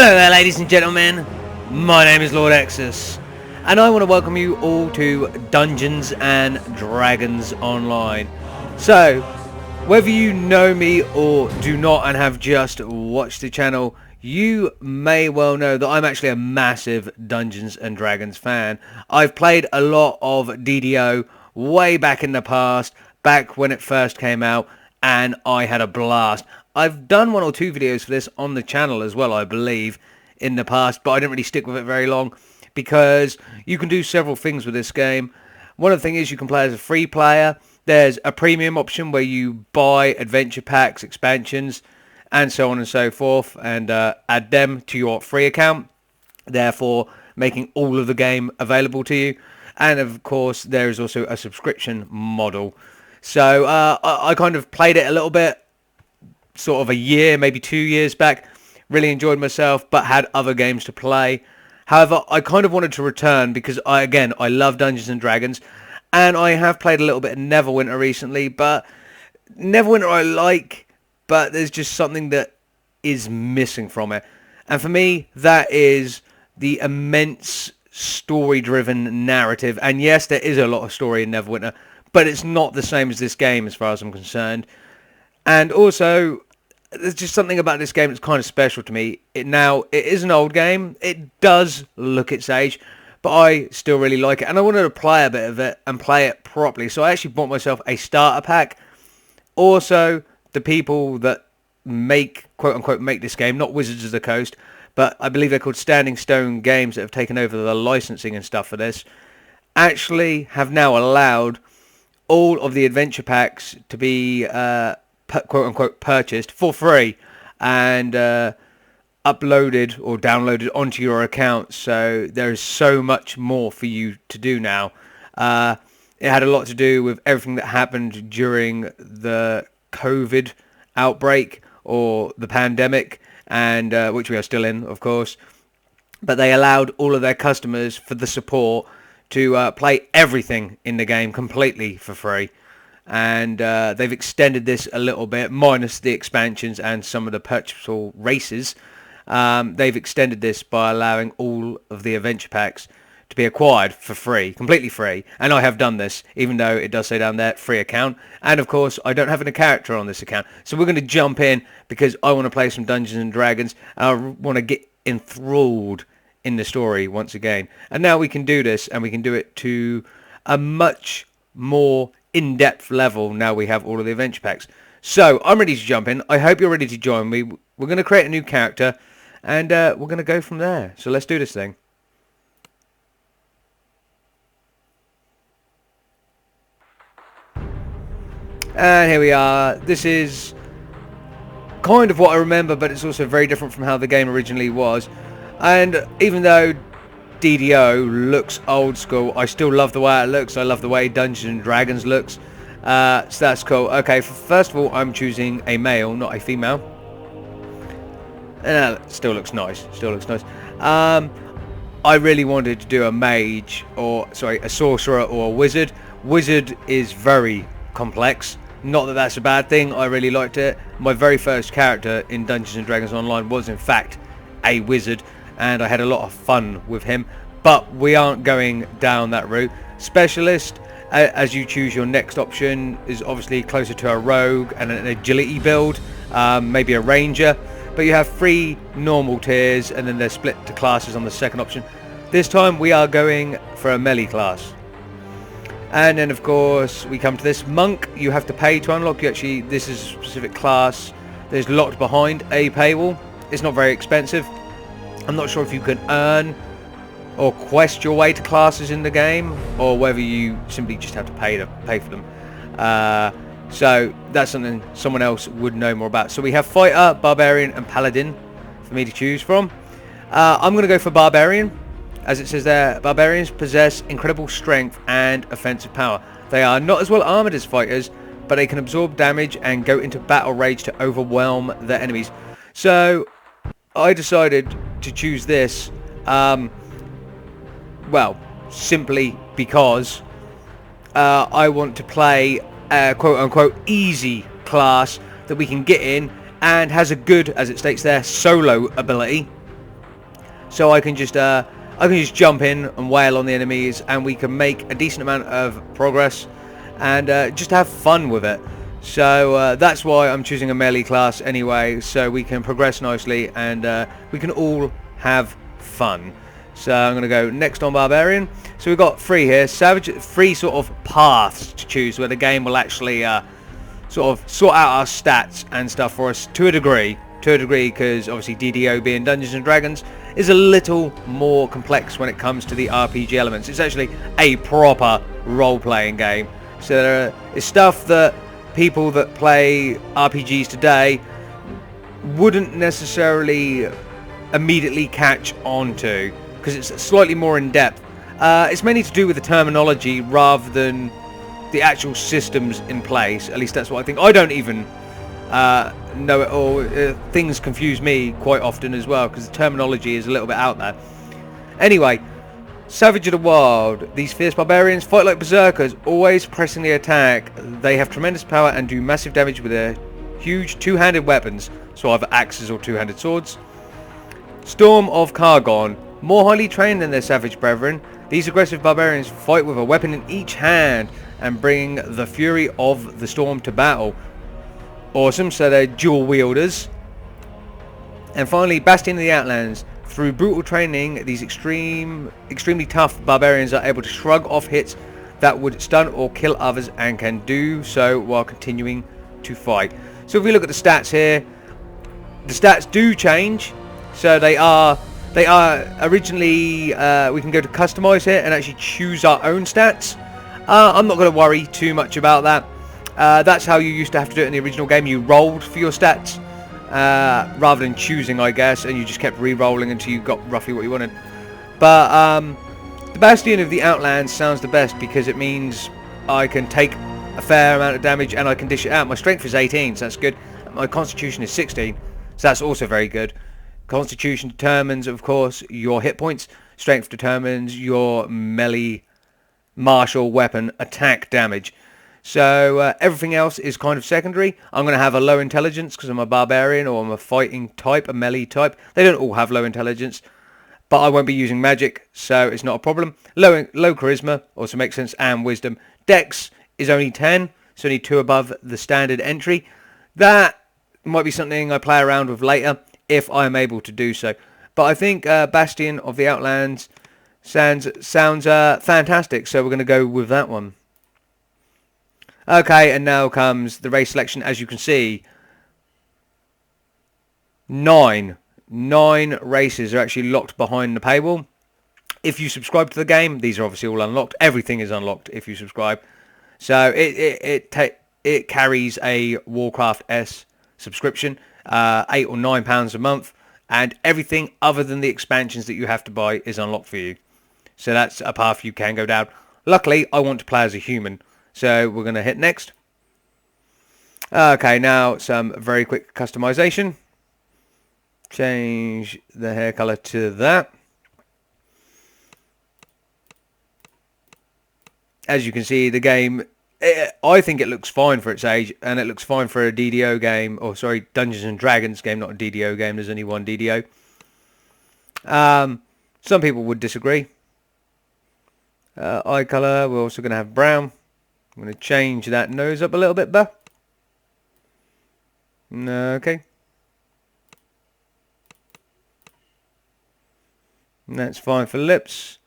Hello there, ladies and gentlemen. My name is Lord Exsus, and I want to welcome you all to Dungeons and Dragons Online. So, whether you know me or do not and have just watched the channel, you may well know that I'm actually a massive Dungeons and Dragons fan. I've played a lot of DDO way back in the past, back when it first came out, and I had a blast. I've done one or two videos for this on the channel as well, I believe, in the past, but I didn't really stick with it very long because you can do several things with this game. One of the things is you can play as a free player. There's a premium option where you buy adventure packs, expansions, and so on and so forth, and add them to your free account, therefore making all of the game available to you. And of course, there is also a subscription model. So I kind of played it a little bit, sort of a year, maybe 2 years back. Really enjoyed myself, but had other games to play. However, I kind of wanted to return because I love Dungeons and Dragons, and I have played a little bit of Neverwinter recently. But Neverwinter I like, but there's just something that is missing from it, and for me, that is the immense story-driven narrative. And yes, there is a lot of story in Neverwinter, but it's not the same as this game as far as I'm concerned. And also, there's just something about this game that's kind of special to me. It is an old game. It does look its age, but I still really like it. And I wanted to play a bit of it and play it properly. So I actually bought myself a starter pack. Also, the people that make, quote-unquote, make this game, not Wizards of the Coast, but I believe they're called Standing Stone Games that have taken over the licensing and stuff for this, actually have now allowed all of the adventure packs to be quote-unquote purchased for free and uploaded or downloaded onto your account. So there is so much more for you to do now. It had a lot to do with everything that happened during the COVID outbreak or the pandemic, and which we are still in, of course. But they allowed all of their customers for the support to play everything in the game completely for free. And they've extended this a little bit, minus the expansions and some of the purchasable races. They've extended this by allowing all of the adventure packs to be acquired for free, completely free. And I have done this, even though it does say down there, free account. And of course, I don't have a character on this account. So we're going to jump in because I want to play some Dungeons and Dragons. And I want to get enthralled in the story once again. And now we can do this, and we can do it to a much more in-depth level now we have all of the adventure packs. So I'm ready to jump in. I hope you're ready to join me. We're going to create a new character, and we're going to go from there. So let's do this thing. And here we are. This is kind of what I remember, but it's also very different from how the game originally was. And even though DDO looks old school, I still love the way it looks. I love the way Dungeons and Dragons looks. So that's cool. Okay, first of all, I'm choosing a male, not a female. And that still looks nice. Still looks nice. I really wanted to do a mage, a sorcerer or a wizard. Wizard is very complex. Not that that's a bad thing. I really liked it. My very first character in Dungeons and Dragons Online was in fact a wizard, and I had a lot of fun with him. But we aren't going down that route. Specialist, as you choose your next option, is obviously closer to a rogue and an agility build, maybe a ranger. But you have 3 normal tiers, and then they're split to classes on the second option. This time we are going for a melee class. And then of course we come to this monk. You have to pay to unlock. This is a specific class that is locked behind a paywall. It's not very expensive. I'm not sure if you can earn or quest your way to classes in the game, or whether you simply just have to pay for them. So that's something someone else would know more about. So we have fighter, barbarian, and paladin for me to choose from. I'm going to go for barbarian. As it says there, barbarians possess incredible strength and offensive power. They are not as well armored as fighters, but they can absorb damage and go into battle rage to overwhelm their enemies. So I decided to choose this, simply because I want to play a quote-unquote easy class that we can get in and has a good, as it states there, solo ability. so I can just jump in and wail on the enemies, and we can make a decent amount of progress and just have fun with it. So that's why I'm choosing a melee class anyway, so we can progress nicely and we can all have fun. So I'm going to go next on Barbarian. So we've got three here, three sort of paths to choose where the game will actually sort of sort out our stats and stuff for us to a degree, because obviously DDO being Dungeons and Dragons is a little more complex when it comes to the RPG elements. It's actually a proper role-playing game. So there is stuff that people that play RPGs today wouldn't necessarily immediately catch on to, because it's slightly more in depth. It's mainly to do with the terminology rather than the actual systems in place. At least that's what I think. I don't even know it all. Things confuse me quite often as well, because the terminology is a little bit out there. Anyway, Savage of the Wild. These fierce barbarians fight like berserkers, always pressing the attack. They have tremendous power and do massive damage with their huge two-handed weapons, so either axes or two-handed swords. Storm of Kargon. More highly trained than their savage brethren, these aggressive barbarians fight with a weapon in each hand and bring the fury of the storm to battle. Awesome, so they're dual wielders. And finally, Bastion of the Outlands. Through brutal training, these extremely tough barbarians are able to shrug off hits that would stun or kill others, and can do so while continuing to fight. So if we look at the stats here, the stats do change. So they are originally, we can go to customize here and actually choose our own stats. I'm not going to worry too much about that. That's how you used to have to do it in the original game. You rolled for your stats rather than choosing, I guess, and you just kept re-rolling until you got roughly what you wanted. But the Bastion of the Outlands sounds the best, because it means I can take a fair amount of damage and I can dish it out. My strength is 18, so that's good. My constitution is 16, so that's also very good. Constitution determines, of course, your hit points. Strength determines your melee martial weapon attack damage. So everything else is kind of secondary. I'm going to have a low intelligence because I'm a barbarian, or I'm a fighting type, a melee type. They don't all have low intelligence, but I won't be using magic, so it's not a problem. Low charisma also makes sense, and wisdom. Dex is only 10, so only 2 above the standard entry. That might be something I play around with later, if I'm able to do so. But I think Bastion of the Outlands sounds fantastic, so we're going to go with that one. Okay, and now comes the race selection. As you can see, 9 races are actually locked behind the paywall. If you subscribe to the game, these are obviously all unlocked. Everything is unlocked if you subscribe. So it carries a Warcraft S subscription. £8 or £9 a month, and everything other than the expansions that you have to buy is unlocked for you. So that's a path you can go down. Luckily, I want to play as a human, so we're going to hit next. Okay, now some very quick customization. Change the hair color to that. As you can see, the game, I think it looks fine for its age, and it looks fine for a DDO game, or sorry, Dungeons and Dragons game, not a DDO game. There's only one DDO. Some people would disagree. Eye color, we're also going to have brown. I'm going to change that nose up a little bit, okay. And that's fine for lips.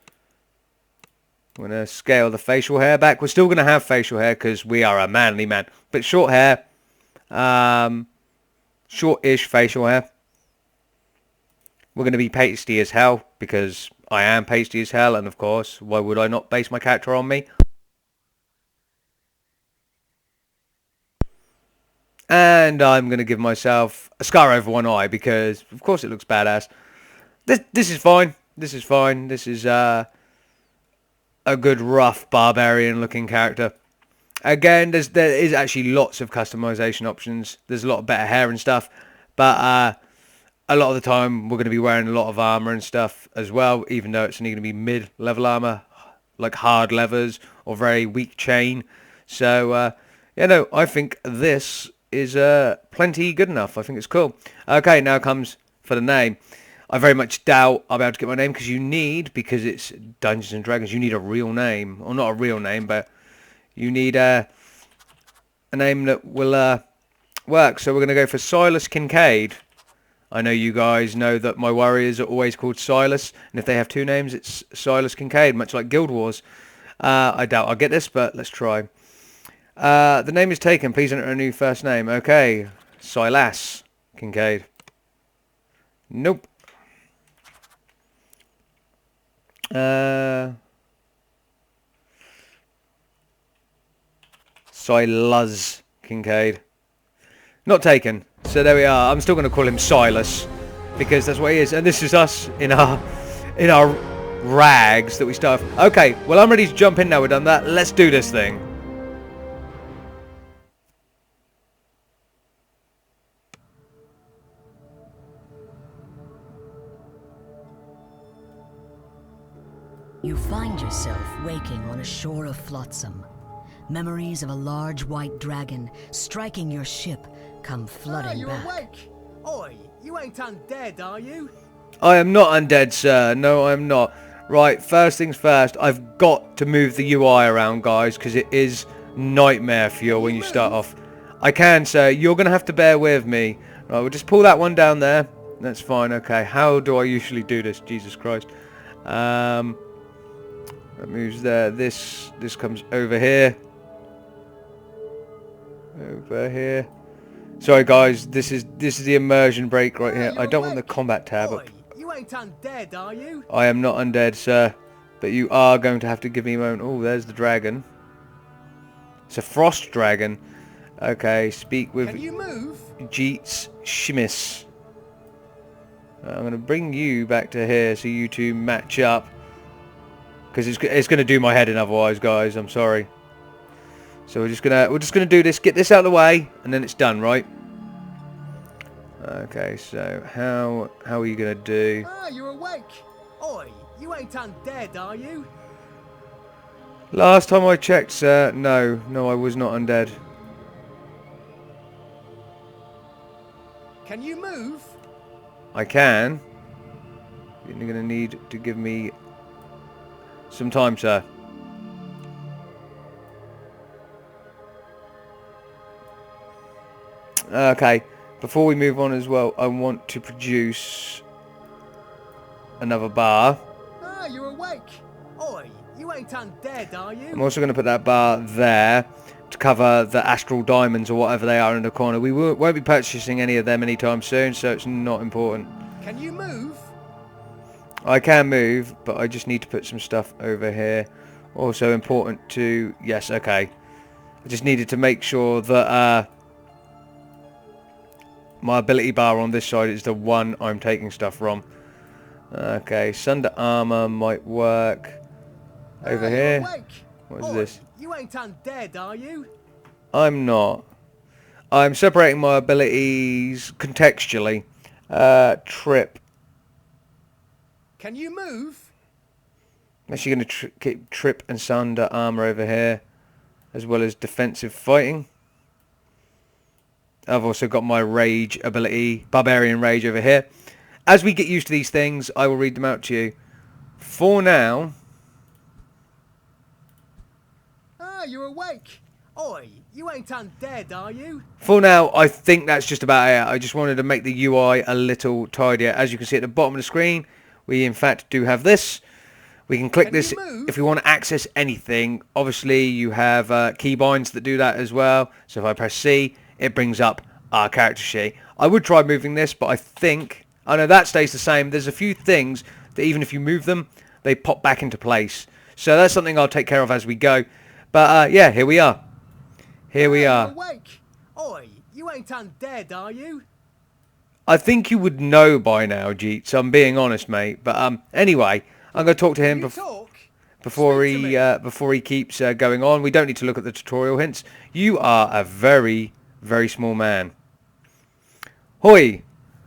I'm going to scale the facial hair back. We're still going to have facial hair because we are a manly man. But short hair. Short-ish facial hair. We're going to be pasty as hell because I am pasty as hell. And of course, why would I not base my character on me? And I'm going to give myself a scar over one eye because, of course, it looks badass. This is fine. This is fine. This is a good rough barbarian looking character. Again, there is actually lots of customization options. There's a lot of better hair and stuff, but a lot of the time we're going to be wearing a lot of armor and stuff as well, even though it's only going to be mid-level armor, like hard levers or very weak chain. So I think this is plenty good enough. I think it's cool. Okay, now comes for the name. I very much doubt I'll be able to get my name, because it's Dungeons and Dragons, you need a real name. Or not a real name, but you need a name that will work. So we're going to go for Silas Kincaid. I know you guys know that my warriors are always called Silas, and if they have two names, it's Silas Kincaid, much like Guild Wars. I doubt I'll get this, but let's try. The name is taken. Please enter a new first name. Okay, Silas Kincaid. Nope. Silas Kincaid. Not taken. So there we are. I'm still going to call him Silas because that's what he is. And this is us in our rags that we start. Okay, well I'm ready to jump in now. We've done that. Let's do this thing. You find yourself waking on a shore of flotsam. Memories of a large white dragon striking your ship come flooding you're back. Awake. Oi, you ain't undead, are you? I am not undead, sir. No, I'm not. Right, first things first, I've got to move the UI around, guys, because it is nightmare fuel when you start off. I can, sir. You're going to have to bear with me. Right, we'll just pull that one down there. That's fine, okay. How do I usually do this? Jesus Christ. That moves there. This comes over here. Over here. Sorry guys, this is the immersion break right here. I don't want the combat tab up. You ain't undead, are you? I am not undead, sir. But you are going to have to give me a moment. Oh, there's the dragon. It's a frost dragon. Okay, speak with Can you move? Jeets Shimis. I'm going to bring you back to here so you two match up. Because it's going to do my head in otherwise, guys. I'm sorry. So we're just gonna do this, get this out of the way, and then it's done, right? Okay, so how are you gonna do? Ah, you're awake. Oi, you ain't undead, are you? Last time I checked, sir, no, I was not undead. Can you move? I can. You're gonna need to give me some time, sir. Okay, before we move on as well, I want to produce another bar. Ah, you're awake. Oi, you ain't undead, are you? I'm also going to put that bar there to cover the astral diamonds or whatever they are in the corner. We won't be purchasing any of them anytime soon, so it's not important. Can you move? I can move, but I just need to put some stuff over here. Also important to... Yes, okay. I just needed to make sure that... my ability bar on this side is the one I'm taking stuff from. Okay, Sunder Armor might work. Over here. What is this? You ain't undead, are you? I'm not. I'm separating my abilities contextually. Trip. Can you move? I'm actually going to keep Trip and Sunder Armor over here, as well as defensive fighting. I've also got my rage ability, Barbarian Rage, over here. As we get used to these things, I will read them out to you. For now... Ah, you're awake. Oi, you ain't undead, are you? For now, I think that's just about it. I just wanted to make the UI a little tidier. As you can see at the bottom of the screen, we in fact do have this. We can click this if we want to access anything. Obviously, you have keybinds that do that as well. So if I press C... it brings up our character sheet. I would try moving this, but I think... Oh no, that stays the same. There's a few things that even if you move them, they pop back into place. So that's something I'll take care of as we go. But yeah, here we are. Here we are. Awake. Oi, you ain't undead, are you? I think you would know by now, Jeets. I'm being honest, mate. But anyway, I'm going to talk to him before he keeps going on. We don't need to look at the tutorial hints. You are a very... very small man. Hoi!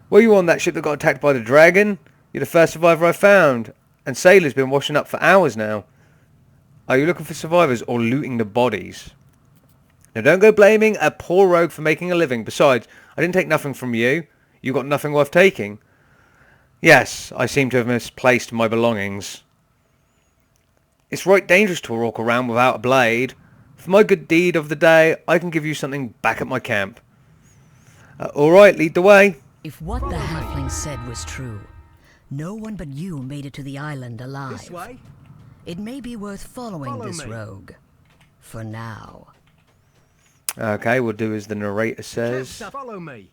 Were you on that ship that got attacked by the dragon? You're the first survivor I found. And sailors been washing up for hours now. Are you looking for survivors or looting the bodies? Now don't go blaming a poor rogue for making a living. Besides, I didn't take nothing from you. You got nothing worth taking. Yes, I seem to have misplaced my belongings. It's right dangerous to walk around without a blade. For my good deed of the day, I can give you something back at my camp. Alright, lead the way. If what the halfling said was true, no one but you made it to the island alive. This way? It may be worth following Follow this me. rogue. For now. Okay, we'll do as the narrator says. Follow me.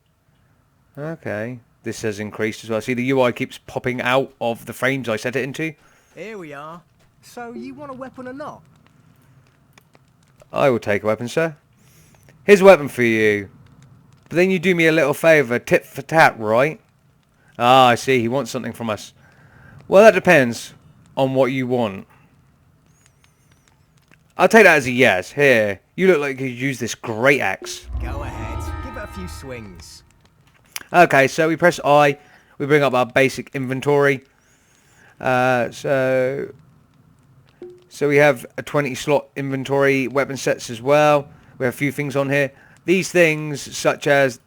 Okay, this has increased as well. See, the UI keeps popping out of the frames I set it into. Here we are. So, you want a weapon or not? I will take a weapon, sir. Here's a weapon for you. But then you do me a little favour, tit for tat, right? Ah, I see, he wants something from us. Well, that depends on what you want. I'll take that as a yes. Here, you look like you could use this great axe. Go ahead. Give it a few swings. Okay, so we press I. We bring up our basic inventory. So we have a 20 slot inventory, weapon sets as well. We have a few things on here. These things, such as,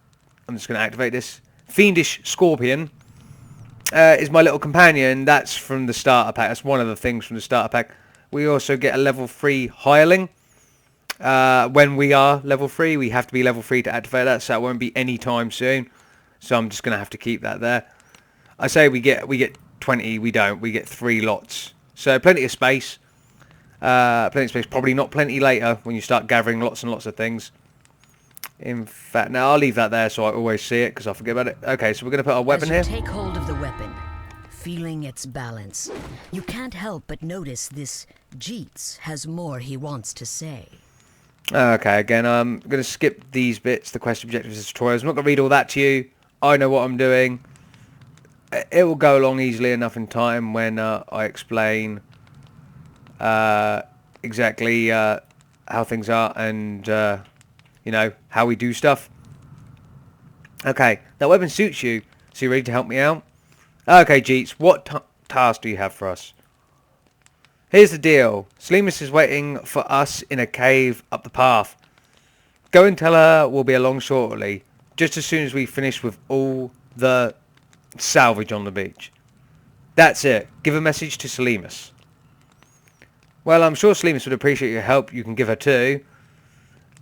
I'm just going to activate this, Fiendish Scorpion, is my little companion. That's from the starter pack. That's one of the things from the starter pack. We also get a level 3 hireling. When we are level 3, we have to be level 3 to activate that, so it won't be any time soon. So I'm just going to have to keep that there. I say we get 20, we don't. We get 3 lots. So plenty of space. Plenty of space. Probably not plenty later when you start gathering lots and lots of things. In fact, now I'll leave that there so I always see it because I forget about it. Okay, so we're going to put our weapon here. As you take hold of the weapon, feeling its balance, you can't help but notice this Jeets has more he wants to say. Okay, again, I'm going to skip these bits, the quest objectives, the tutorials. I'm not going to read all that to you. I know what I'm doing. It will go along easily enough in time when I explain exactly how things are and, you know, how we do stuff. Okay, that weapon suits you, so you ready to help me out? Okay, Jeets, what task do you have for us? Here's the deal. Selimus is waiting for us in a cave up the path. Go and tell her we'll be along shortly, just as soon as we finish with all the salvage on the beach. That's it. Give a message to Selimus. Well, I'm sure Selimus would appreciate your help you can give her too.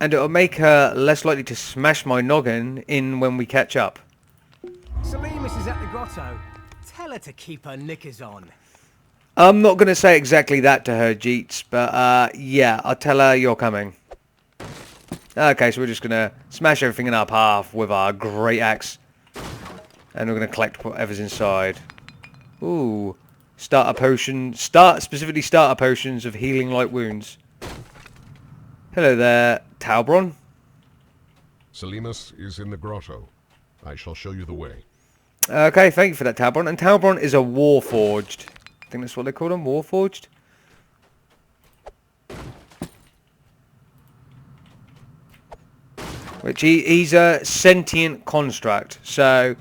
And it'll make her less likely to smash my noggin in when we catch up. Selimus is at the grotto. Tell her to keep her knickers on. I'm not going to say exactly that to her, Jeets, but yeah, I'll tell her you're coming. Okay, so we're just going to smash everything in our path with our great axe. And we're going to collect whatever's inside. Ooh, starter potion, specifically starter potions of healing light wounds. Hello there, Talbron. Selimus is in the grotto. I shall show you the way. Okay, thank you for that, Talbron. And Talbron is a Warforged. I think that's what they call them, Warforged. Which he's a sentient construct, so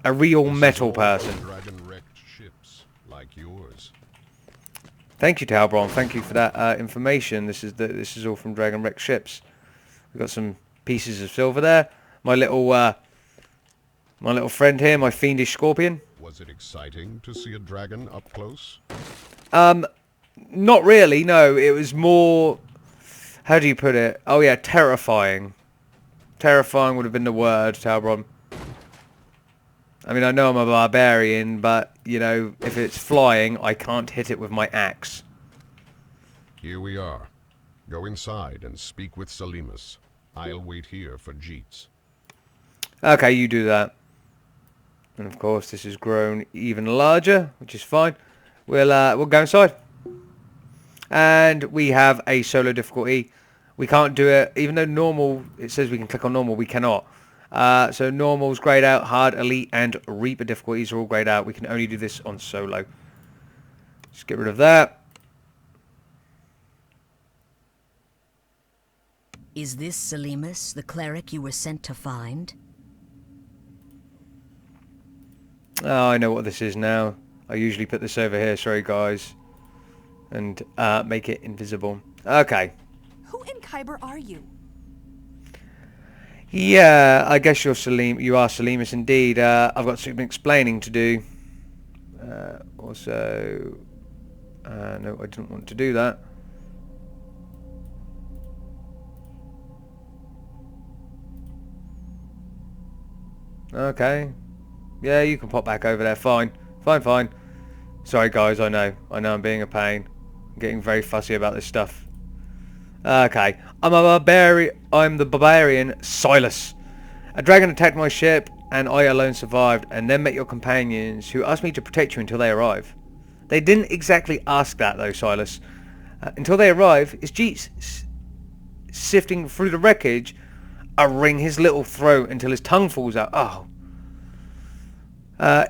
a real metal person. Dragon-wrecked ships like yours. Thank you, Talbron. Thank you for that information. This is all from Dragon Wreck ships. We've got some pieces of silver there. My little friend here, my fiendish scorpion. Was it exciting to see a dragon up close? Not really. No, it was more. How do you put it? Oh yeah, terrifying. Terrifying would have been the word, Talbron. I mean, I know I'm a barbarian, but, you know, if it's flying, I can't hit it with my axe. Here we are. Go inside and speak with Selimus. I'll wait here for Jeets. Okay, you do that. And of course, this has grown even larger, which is fine. We'll go inside. And we have a solo difficulty. We can't do it, even though normal, it says we can click on normal, we cannot. So normal's grayed out, hard, elite, and reaper difficulties are all grayed out. We can only do this on solo. Just get rid of that. Is this Selimus, the cleric you were sent to find? Oh, I know what this is now. I usually put this over here, sorry guys. And make it invisible. Okay. Who in Kyber are you? Yeah, I guess you are Selimus indeed. I've got some explaining to do. Also, no, I didn't want to do that. Okay. Yeah, you can pop back over there. Fine. Fine, fine. Sorry, guys. I know I'm being a pain. I'm getting very fussy about this stuff. Okay. I'm the barbarian Silas. A dragon attacked my ship, and I alone survived, and then met your companions, who asked me to protect you until they arrive. They didn't exactly ask that, though, Silas. Until they arrive, is Jeets sifting through the wreckage? I'll wring his little throat until his tongue falls out. Oh.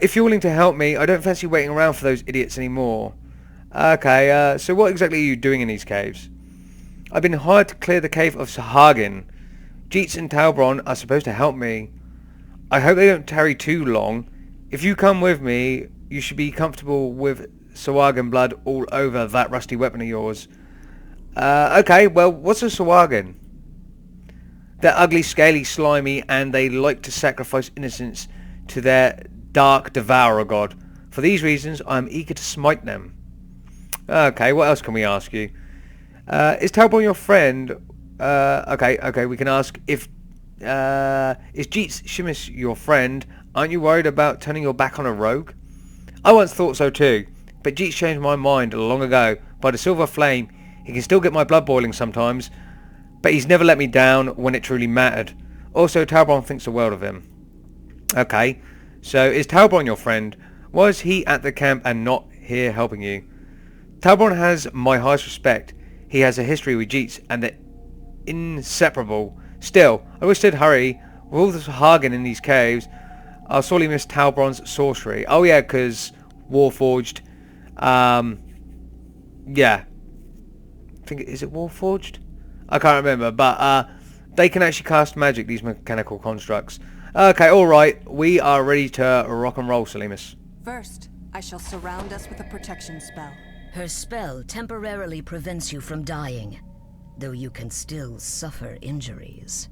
If you're willing to help me, I don't fancy waiting around for those idiots anymore. Okay, so what exactly are you doing in these caves? I've been hired to clear the cave of Sahagin. Jeets and Talbron are supposed to help me. I hope they don't tarry too long. If you come with me, you should be comfortable with Sahagin blood all over that rusty weapon of yours. Okay, well, what's a Sahagin? They're ugly, scaly, slimy, and they like to sacrifice innocents to their dark devourer god. For these reasons, I am eager to smite them. Okay, what else can we ask you? Is Talbron your friend? Okay, we can ask if... is Jeets Shimis your friend? Aren't you worried about turning your back on a rogue? I once thought so too, but Jeets changed my mind long ago. By the silver flame, he can still get my blood boiling sometimes, but he's never let me down when it truly mattered. Also, Talbron thinks the world of him. Okay, so is Talbron your friend? Was he at the camp and not here helping you? Talbron has my highest respect. He has a history with Jeets, and they're inseparable. Still, I wish they'd hurry. With all this Hagen in these caves, I'll sorely miss Talbron's sorcery. Oh yeah, because Warforged. Yeah. I think, is it Warforged? I can't remember, but they can actually cast magic, these mechanical constructs. Okay, alright, we are ready to rock and roll, Salimus. First, I shall surround us with a protection spell. Her spell temporarily prevents you from dying, though you can still suffer injuries.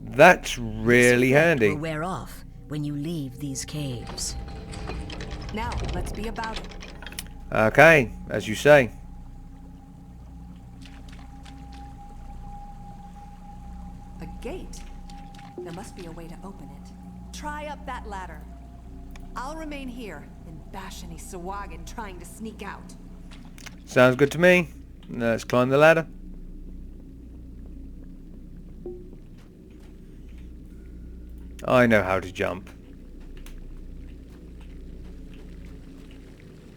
That's really This effect handy. will wear off when you leave these caves. Now, let's be about it. Okay, as you say. A gate? There must be a way to open it. Try up that ladder. I'll remain here and bash any Sahagin trying to sneak out. Sounds good to me. Let's climb the ladder. I know how to jump.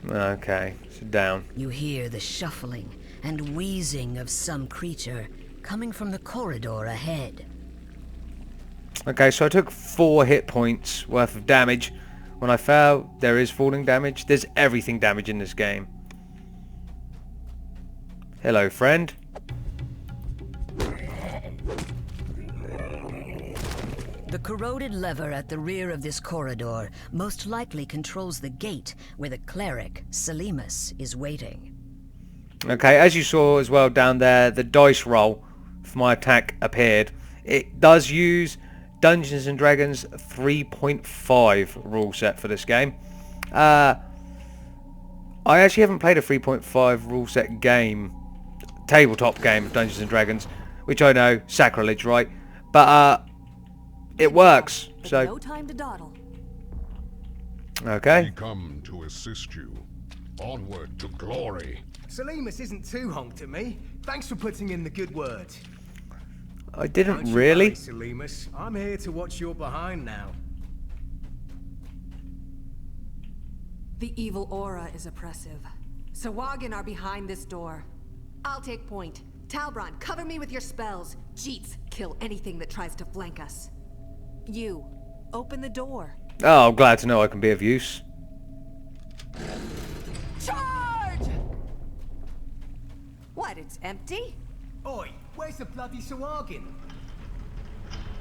Okay, so down. You hear the shuffling and wheezing of some creature coming from the corridor ahead. Okay, so I took 4 hit points worth of damage. When I fell, there is falling damage. There's everything damage in this game. Hello, friend. The corroded lever at the rear of this corridor most likely controls the gate where the cleric, Salimus, is waiting. Okay, as you saw as well down there, the dice roll for my attack appeared. It does use Dungeons & Dragons 3.5 rule set for this game. I actually haven't played a 3.5 rule set game, tabletop game of Dungeons & Dragons, which I know, sacrilege, right? But it works, But so... no time to dawdle. Okay. We come to assist you. Onward to glory. Salimus isn't too honked at me. Thanks for putting in the good word. I didn't Don't you really. worry, Salimus. I'm here to watch your behind now. The evil aura is oppressive. Sahagin are behind this door. I'll take point. Talbron, cover me with your spells. Jeets, kill anything that tries to flank us. You, open the door. Oh, I'm glad to know I can be of use. Charge! What, it's empty? Oi, where's the bloody Sahagin?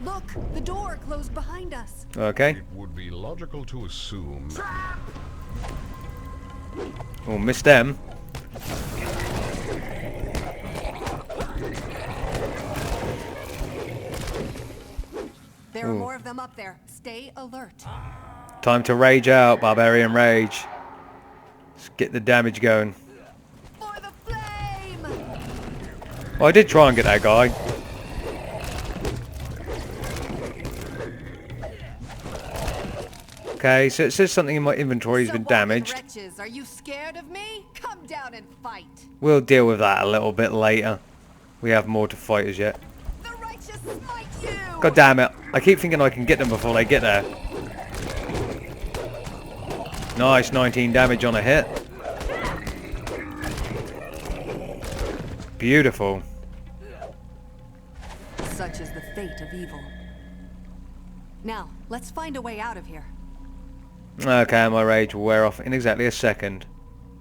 Look, the door closed behind us. Okay. It would be logical to assume... We'll miss them. There are more of them up there. Stay alert. Time to rage out, barbarian rage. Let's get the damage going. For the flame! Well, I did try and get that guy. Okay, so it says something in my inventory has been damaged. Wretches, are you scared of me? Come down and fight. We'll deal with that a little bit later. We have more to fight as yet. The righteous smite you! God damn it. I keep thinking I can get them before they get there. Nice, 19 damage on a hit. Beautiful. Such is the fate of evil. Now, let's find a way out of here. Okay, my rage will wear off in exactly a second.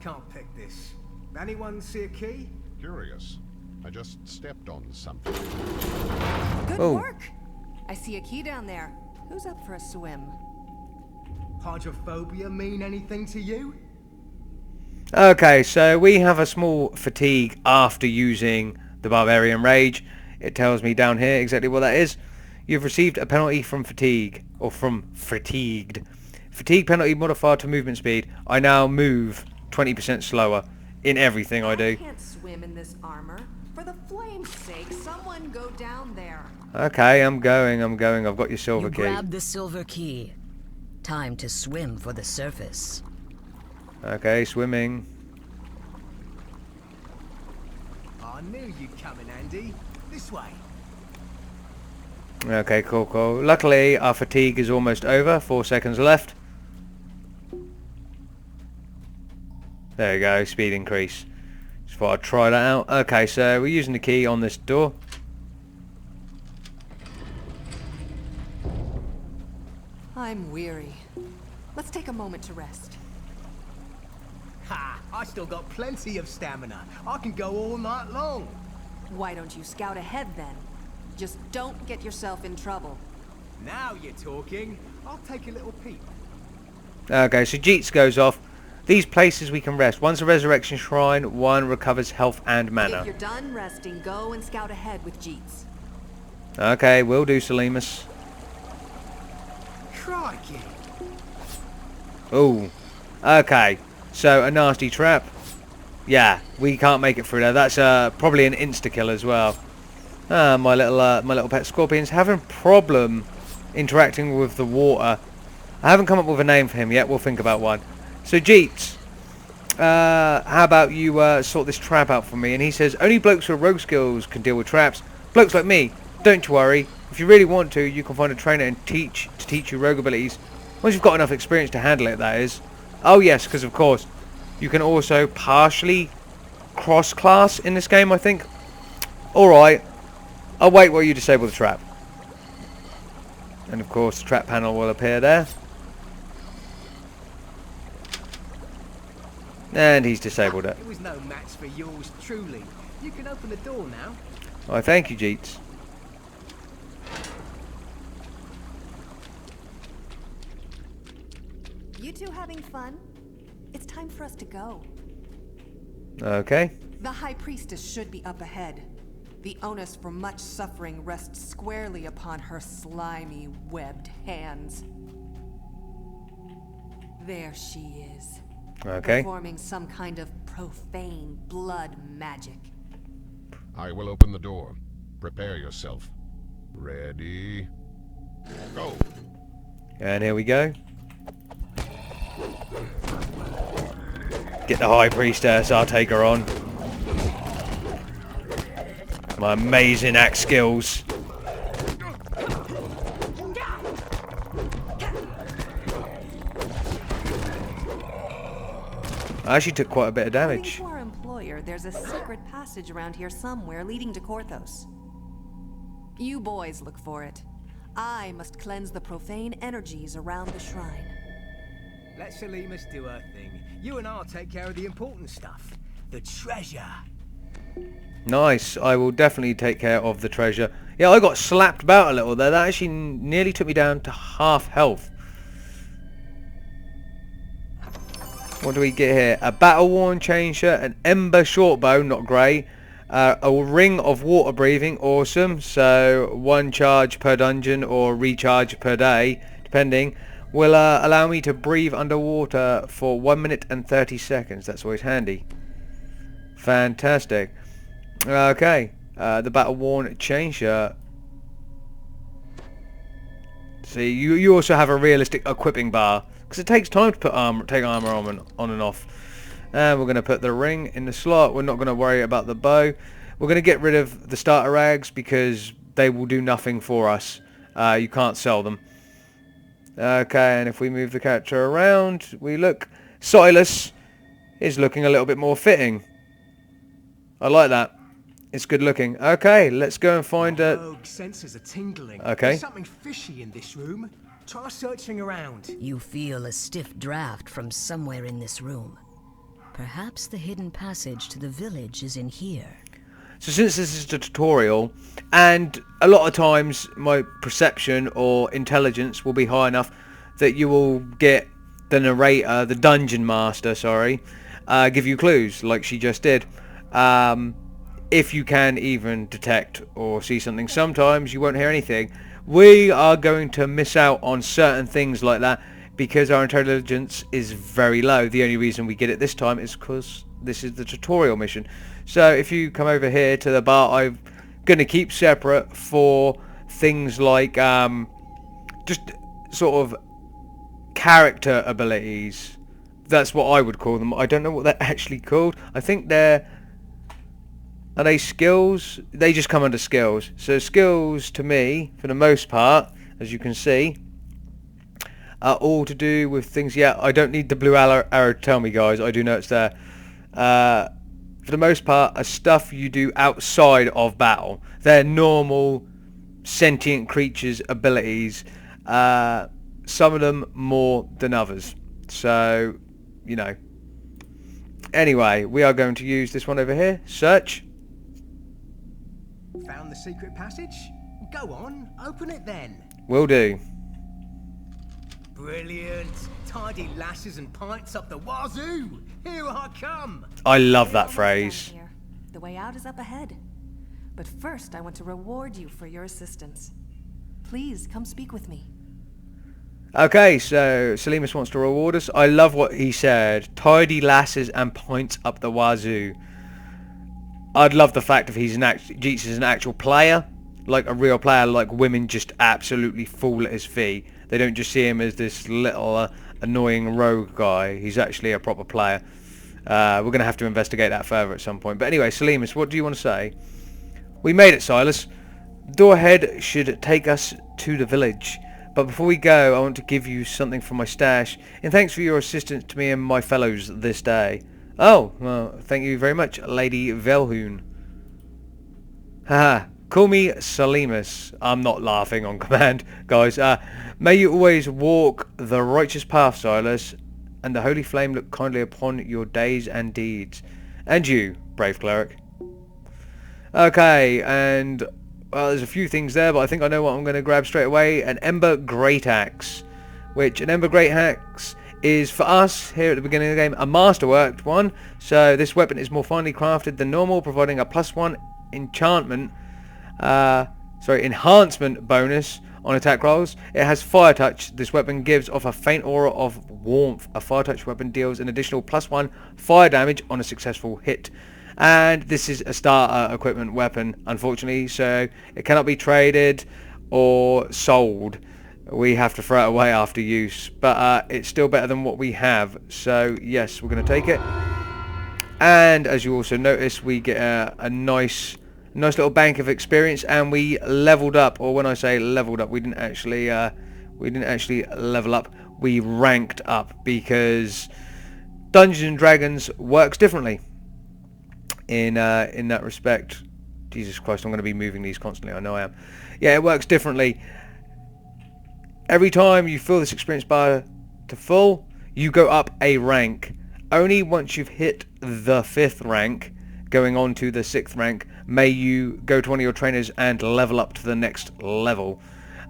Can't pick this. Anyone see a key? Curious. I just stepped on something. Good Oh. work! I see a key down there. Who's up for a swim? Hydrophobia mean anything to you? Okay, so we have a small fatigue after using the Barbarian Rage. It tells me down here exactly what that is. You've received a penalty from fatigue, or from fatigued. Fatigue penalty modified to movement speed. I now move 20% slower in everything I do. I can't swim in this armor. For the flame's sake, someone go down there. Okay, I'm going. I've got your silver You key. grab the silver key. Time to swim for the surface. Okay, swimming. I knew you'd come in handy. This way. Okay, cool. Luckily, our fatigue is almost over. 4 seconds left. There you go, speed increase. Just thought I'd try that out. Okay, so we're using the key on this door. I'm weary. Let's take a moment to rest. Ha! I still got plenty of stamina. I can go all night long. Why don't you scout ahead then? Just don't get yourself in trouble. Now you're talking. I'll take a little peek. Okay, so Jeets goes off. These places we can rest. One's a resurrection shrine, one recovers health and mana. If you're done resting, go and scout ahead with Jeets. Okay, will do, Salimus. Crikey! Oh, okay. So a nasty trap. Yeah, we can't make it through there. That's probably an insta-kill as well. My little pet scorpion's having a problem interacting with the water. I haven't come up with a name for him yet. We'll think about one. So Jeets, how about you sort this trap out for me? And he says, only blokes with rogue skills can deal with traps. Blokes like me, don't you worry. If you really want to, you can find a trainer and teach you rogue abilities. Once you've got enough experience to handle it, that is. Oh yes, because of course, you can also partially cross-class in this game, I think. Alright, I'll wait while you disable the trap. And of course, the trap panel will appear there. And he's disabled it. It was no match for yours, truly. You can open the door now. Oh, thank you, Jeets. You two having fun? It's time for us to go. Okay. The High Priestess should be up ahead. The onus for much suffering rests squarely upon her slimy, webbed hands. There she is. Okay. Performing some kind of profane blood magic. I will open the door. Prepare yourself. Ready? Go! And here we go. Get the High Priestess, I'll take her on. My amazing axe skills. I actually took quite a bit of damage. According to our employer, there's a secret passage around here somewhere leading to Korthos. You boys look for it. I must cleanse the profane energies around the shrine. Let Salimus do her thing. You and I'll take care of the important stuff. The treasure. Nice, I will definitely take care of the treasure. Yeah, I got slapped about a little there. That actually nearly took me down to half health. What do we get here? A battle-worn chain shirt, an ember shortbow, not grey, a ring of water breathing, awesome. So 1 charge per dungeon or recharge per day, depending. will allow me to breathe underwater for 1 minute and 30 seconds. That's always handy. Fantastic. Okay, the battle-worn chain shirt. See, you also have a realistic equipping bar, because it takes time to put take armor on and off. And we're going to put the ring in the slot. We're not going to worry about the bow. We're going to get rid of the starter rags because they will do nothing for us. You can't sell them. Okay, and if we move the character around, we look. Silas is looking a little bit more fitting. I like that. It's good looking. Okay, let's go and find a... Rogue senses are tingling. Okay. There's something fishy in this room. Try searching around. You feel a stiff draft from somewhere in this room. Perhaps the hidden passage to the village is in here. So since this is a tutorial, and a lot of times my perception or intelligence will be high enough that you will get the narrator, the dungeon master, sorry, give you clues like she just did. If you can even detect or see something. Sometimes you won't hear anything. We are going to miss out on certain things like that because our intelligence is very low. The only reason we get it this time is because this is the tutorial mission. So if you come over here to the bar, I'm going to keep separate for things like just sort of character abilities. That's what I would call them. I don't know what they're actually called. I think they're... Are they skills? They just come under skills. So skills, to me, for the most part, as you can see, are all to do with things... Yeah, I don't need the blue arrow to tell me, guys. I do know it's there. For the most part, are stuff you do outside of battle. They're normal, sentient creatures' abilities. Some of them more than others. So, you know. Anyway, we are going to use this one over here. Search. Found the secret passage? Go on, open it then. Will do. Brilliant. Tidy lasses and pints up the wazoo. Here I come. I love that We're almost phrase. down here. The way out is up ahead. But first, I want to reward you for your assistance. Please come speak with me. Okay, so Salimus wants to reward us. I love what he said. Tidy lasses and pints up the wazoo. I'd love the fact if Jeets is an actual player, like a real player, like women just absolutely fall at his feet. They don't just see him as this little annoying rogue guy. He's actually a proper player. We're going to have to investigate that further at some point. But anyway, Salimus, what do you want to say? We made it, Silas. The door ahead should take us to the village. But before we go, I want to give you something from my stash, in thanks for your assistance to me and my fellows this day. Oh, well, thank you very much, Lady Velhoon. Haha, call me Salimus. I'm not laughing on command, guys. May you always walk the righteous path, Silas, and the holy flame look kindly upon your days and deeds. And you, brave cleric. Okay, and... well, there's a few things there, but I think I know what I'm going to grab straight away. An Ember Great Axe. Which, an Ember Great Axe is, for us, here at the beginning of the game, a masterworked one. So this weapon is more finely crafted than normal, providing a +1 enchantment... enhancement bonus on attack rolls. It has Fire Touch. This weapon gives off a faint aura of warmth. A Fire Touch weapon deals an additional +1 fire damage on a successful hit. And this is a starter equipment weapon, unfortunately, so it cannot be traded or sold. We have to throw it away after use, but it's still better than what we have, so yes, we're going to take it. And as you also notice, we get a nice little bank of experience, and we leveled up. Or when I say leveled up, we didn't actually level up. We ranked up because Dungeons and Dragons works differently. In that respect. Jesus Christ, I'm going to be moving these constantly. I know I am. Yeah, it works differently. Every time you fill this experience bar to full, you go up a rank. Only once you've hit the 5th rank, going on to the 6th rank, may you go to one of your trainers and level up to the next level.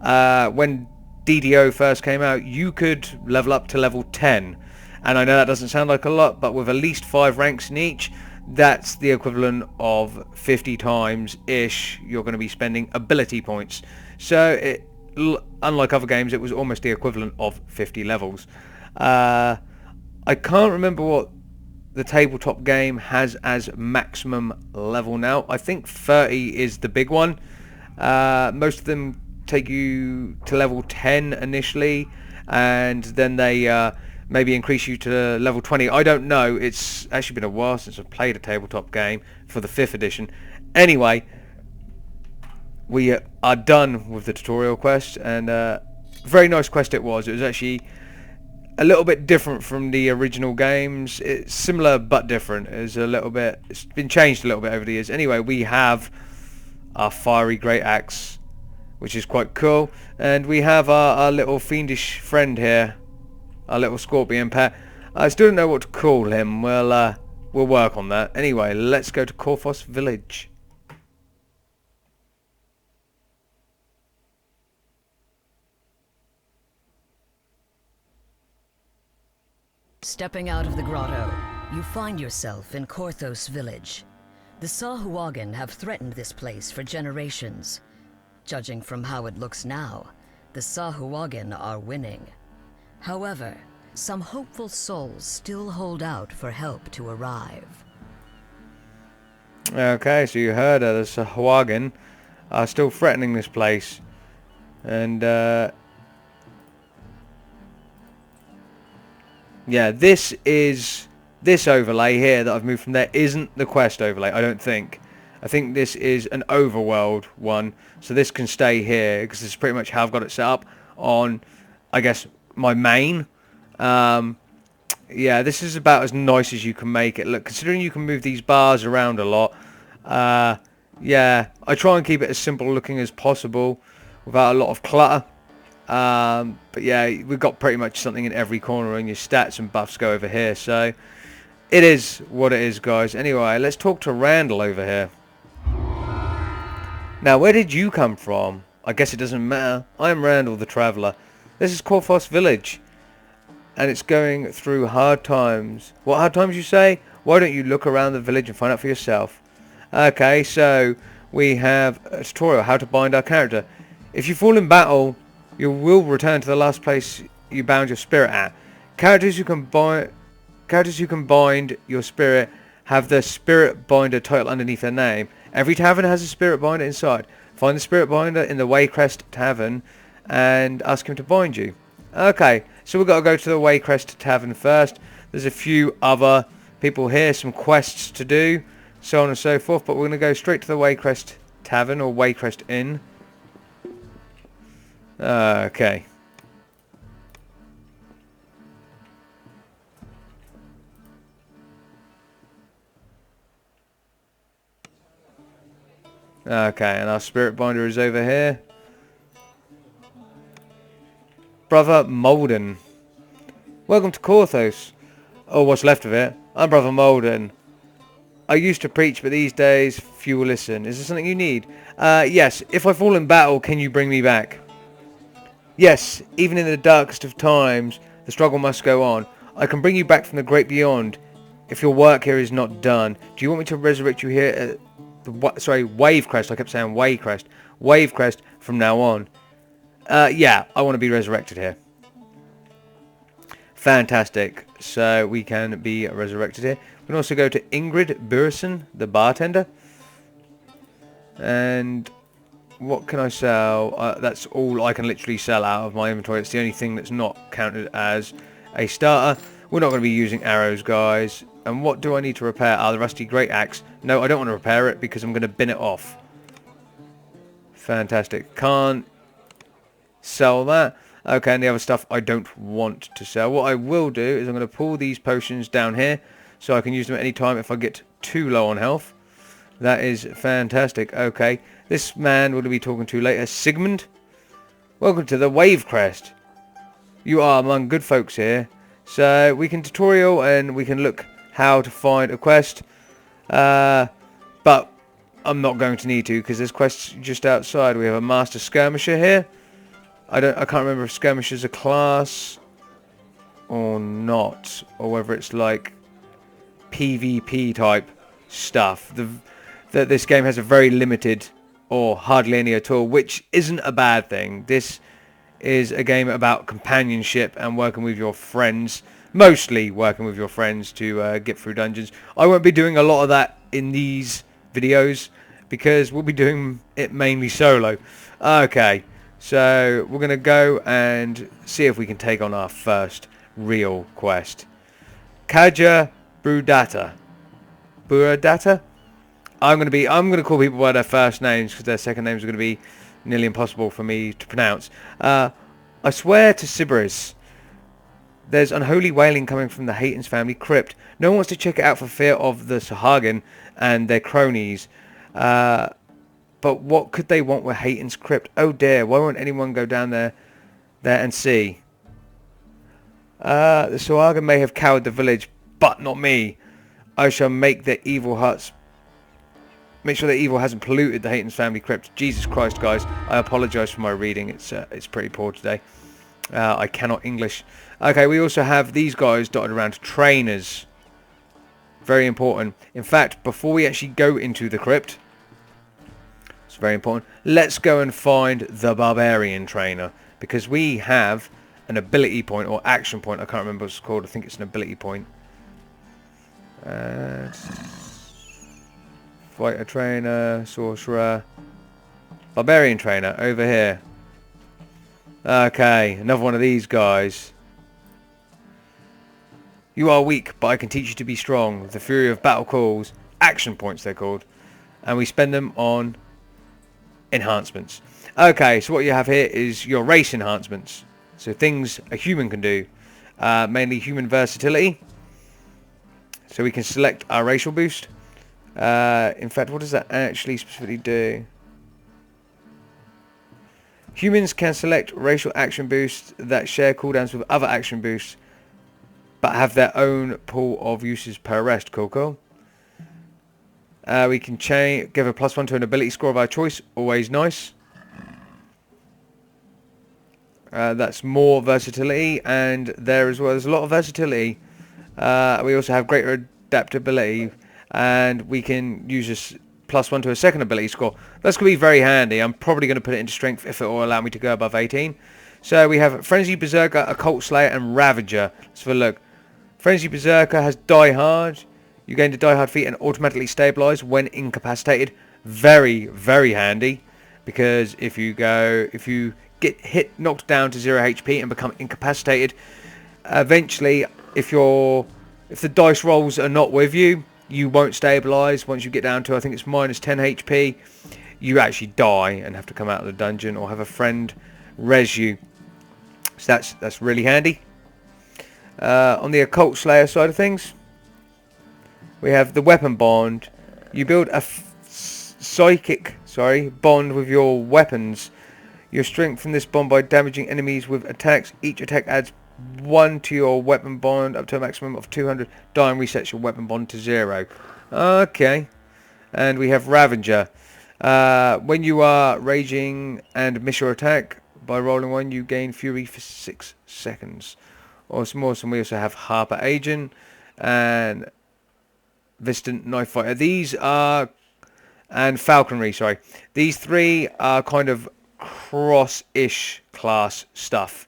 When DDO first came out, you could level up to level 10. And I know that doesn't sound like a lot, but with at least 5 ranks in each, that's the equivalent of 50 times-ish you're going to be spending ability points. So unlike other games, it was almost the equivalent of 50 levels. I can't remember what the tabletop game has as maximum level now. I think 30 is the big one. Most of them take you to level 10 initially, and then they maybe increase you to level 20. I don't know. It's actually been a while since I've played a tabletop game for the 5th edition. Anyway, we are done with the tutorial quest, and very nice quest it was. It was actually a little bit different from the original games. It's similar but different. It's been changed a little bit over the years. Anyway, we have our fiery great axe, which is quite cool, and we have our little fiendish friend here, our little scorpion pet. I still don't know what to call him. We'll work on that. Anyway, let's go to Korthos village. Stepping out of the grotto, you find yourself in Korthos village. The Sahuagin have threatened this place for generations. Judging from how it looks now, the Sahuagin are winning. However, some hopeful souls still hold out for help to arrive. Okay, so you heard her. The Sahuagin are still threatening this place. And, yeah, this overlay here that I've moved from there isn't the quest overlay, I don't think. I think this is an overworld one, so this can stay here, because this is pretty much how I've got it set up on, I guess, my main. Yeah, this is about as nice as you can make it look, considering you can move these bars around a lot. Yeah, I try and keep it as simple looking as possible, without a lot of clutter. But yeah, we've got pretty much something in every corner, and your stats and buffs go over here, so it is what it is, guys. Anyway, let's talk to Randall over here. Now, where did you come from? I guess it doesn't matter. I'm Randall the Traveller. This is Korthos village, and it's going through hard times. What hard times, you say? Why don't you look around the village and find out for yourself? Okay, so we have a tutorial, how to bind our character. If you fall in battle, you will return to the last place you bound your spirit at. Characters who can bind your spirit have the spirit binder title underneath their name. Every tavern has a spirit binder inside. Find the spirit binder in the Waycrest Tavern and ask him to bind you. Okay, so we've got to go to the Waycrest Tavern first. There's a few other people here, some quests to do, so on and so forth, but we're going to go straight to the Waycrest Tavern, or Waycrest Inn. Okay. Okay, and our spirit binder is over here. Brother Molden. Welcome to Korthos. Or what's left of it. I'm Brother Molden. I used to preach, but these days few will listen. Is there something you need? Yes. If I fall in battle, can you bring me back? Yes, even in the darkest of times, the struggle must go on. I can bring you back from the great beyond, if your work here is not done. Do you want me to resurrect you here at the Wavecrest? I kept saying Waycrest. Wavecrest from now on. Yeah, I want to be resurrected here. Fantastic. So we can be resurrected here. We can also go to Ingrid Burson, the bartender. And what can I sell? That's all I can literally sell out of my inventory. It's the only thing that's not counted as a starter. We're not going to be using arrows, guys. And what do I need to repair? The rusty great axe. No, I don't want to repair it because I'm going to bin it off. Fantastic. Can't sell that. Okay, and the other stuff I don't want to sell. What I will do is I'm going to pull these potions down here so I can use them at any time if I get too low on health. That is fantastic. Okay, this man we'll be talking to later, Sigmund. Welcome to the Wavecrest. You are among good folks here. So we can tutorial and we can look how to find a quest. But I'm not going to need to because there's quests just outside. We have a Master Skirmisher here. I can't remember if Skirmisher's a class or not, or whether it's like PvP type stuff. This game has a very limited or hardly any at all, which isn't a bad thing. This is a game about companionship and working with your friends, mostly working with your friends to get through dungeons. I won't be doing a lot of that in these videos because we'll be doing it mainly solo. Okay, so we're going to go and see if we can take on our first real quest. Kaja Brudata. Buradata? I'm gonna call people by their first names because their second names are gonna be nearly impossible for me to pronounce. I swear to Sybaris, there's unholy wailing coming from the Hayton's family crypt. No one wants to check it out for fear of the Sahagin and their cronies. But what could they want with Hayton's crypt? Oh dear, why won't anyone go down there and see? The Sahagin may have cowed the village, but not me. I shall make their evil huts. Make sure that evil hasn't polluted the Hayton's family crypt. Jesus Christ, guys! I apologise for my reading. It's pretty poor today. I cannot English. Okay, we also have these guys dotted around. Trainers. Very important. In fact, before we actually go into the crypt, it's very important. Let's go and find the barbarian trainer because we have an ability point or action point. I can't remember what it's called. I think it's an ability point. Fighter trainer, sorcerer, barbarian trainer over here. Okay, another one of these guys. You are weak, but I can teach you to be strong. The fury of battle calls, action points they're called, and we spend them on enhancements. Okay, so what you have here is your race enhancements. So things a human can do, mainly human versatility. So we can select our racial boost. In fact, what does that actually specifically do? Humans can select racial action boosts that share cooldowns with other action boosts, but have their own pool of uses per rest. Cool. We can give a +1 to an ability score of our choice. Always nice. That's more versatility, and there as well. There's a lot of versatility. We also have greater adaptability, and we can use this +1 to a second ability score. That's going to be very handy. I'm probably going to put it into strength if it will allow me to go above 18. So we have Frenzy Berserker, Occult Slayer, and Ravager. Let's have a look. Frenzy Berserker has Die Hard. You gain the Die Hard feat and automatically stabilize when incapacitated. Very, very handy, because if you get knocked down to 0 HP and become incapacitated, eventually, if the dice rolls are not with you, you won't stabilize. Once you get down to, I think it's -10 HP, you actually die and have to come out of the dungeon or have a friend res you. So that's really handy. On the Occult Slayer side of things, we have the weapon bond. You build a psychic bond with your weapons. You strengthen this bond by damaging enemies with attacks. Each attack adds 1 to your weapon bond up to a maximum of 200. Die and resets your weapon bond to 0. Okay. And we have Ravager. When you are raging and miss your attack by rolling 1, you gain fury for 6 seconds. Awesome. We also have Harper Agent and Vistant Knife Fighter. And Falconry, sorry. These three are kind of cross-ish class stuff.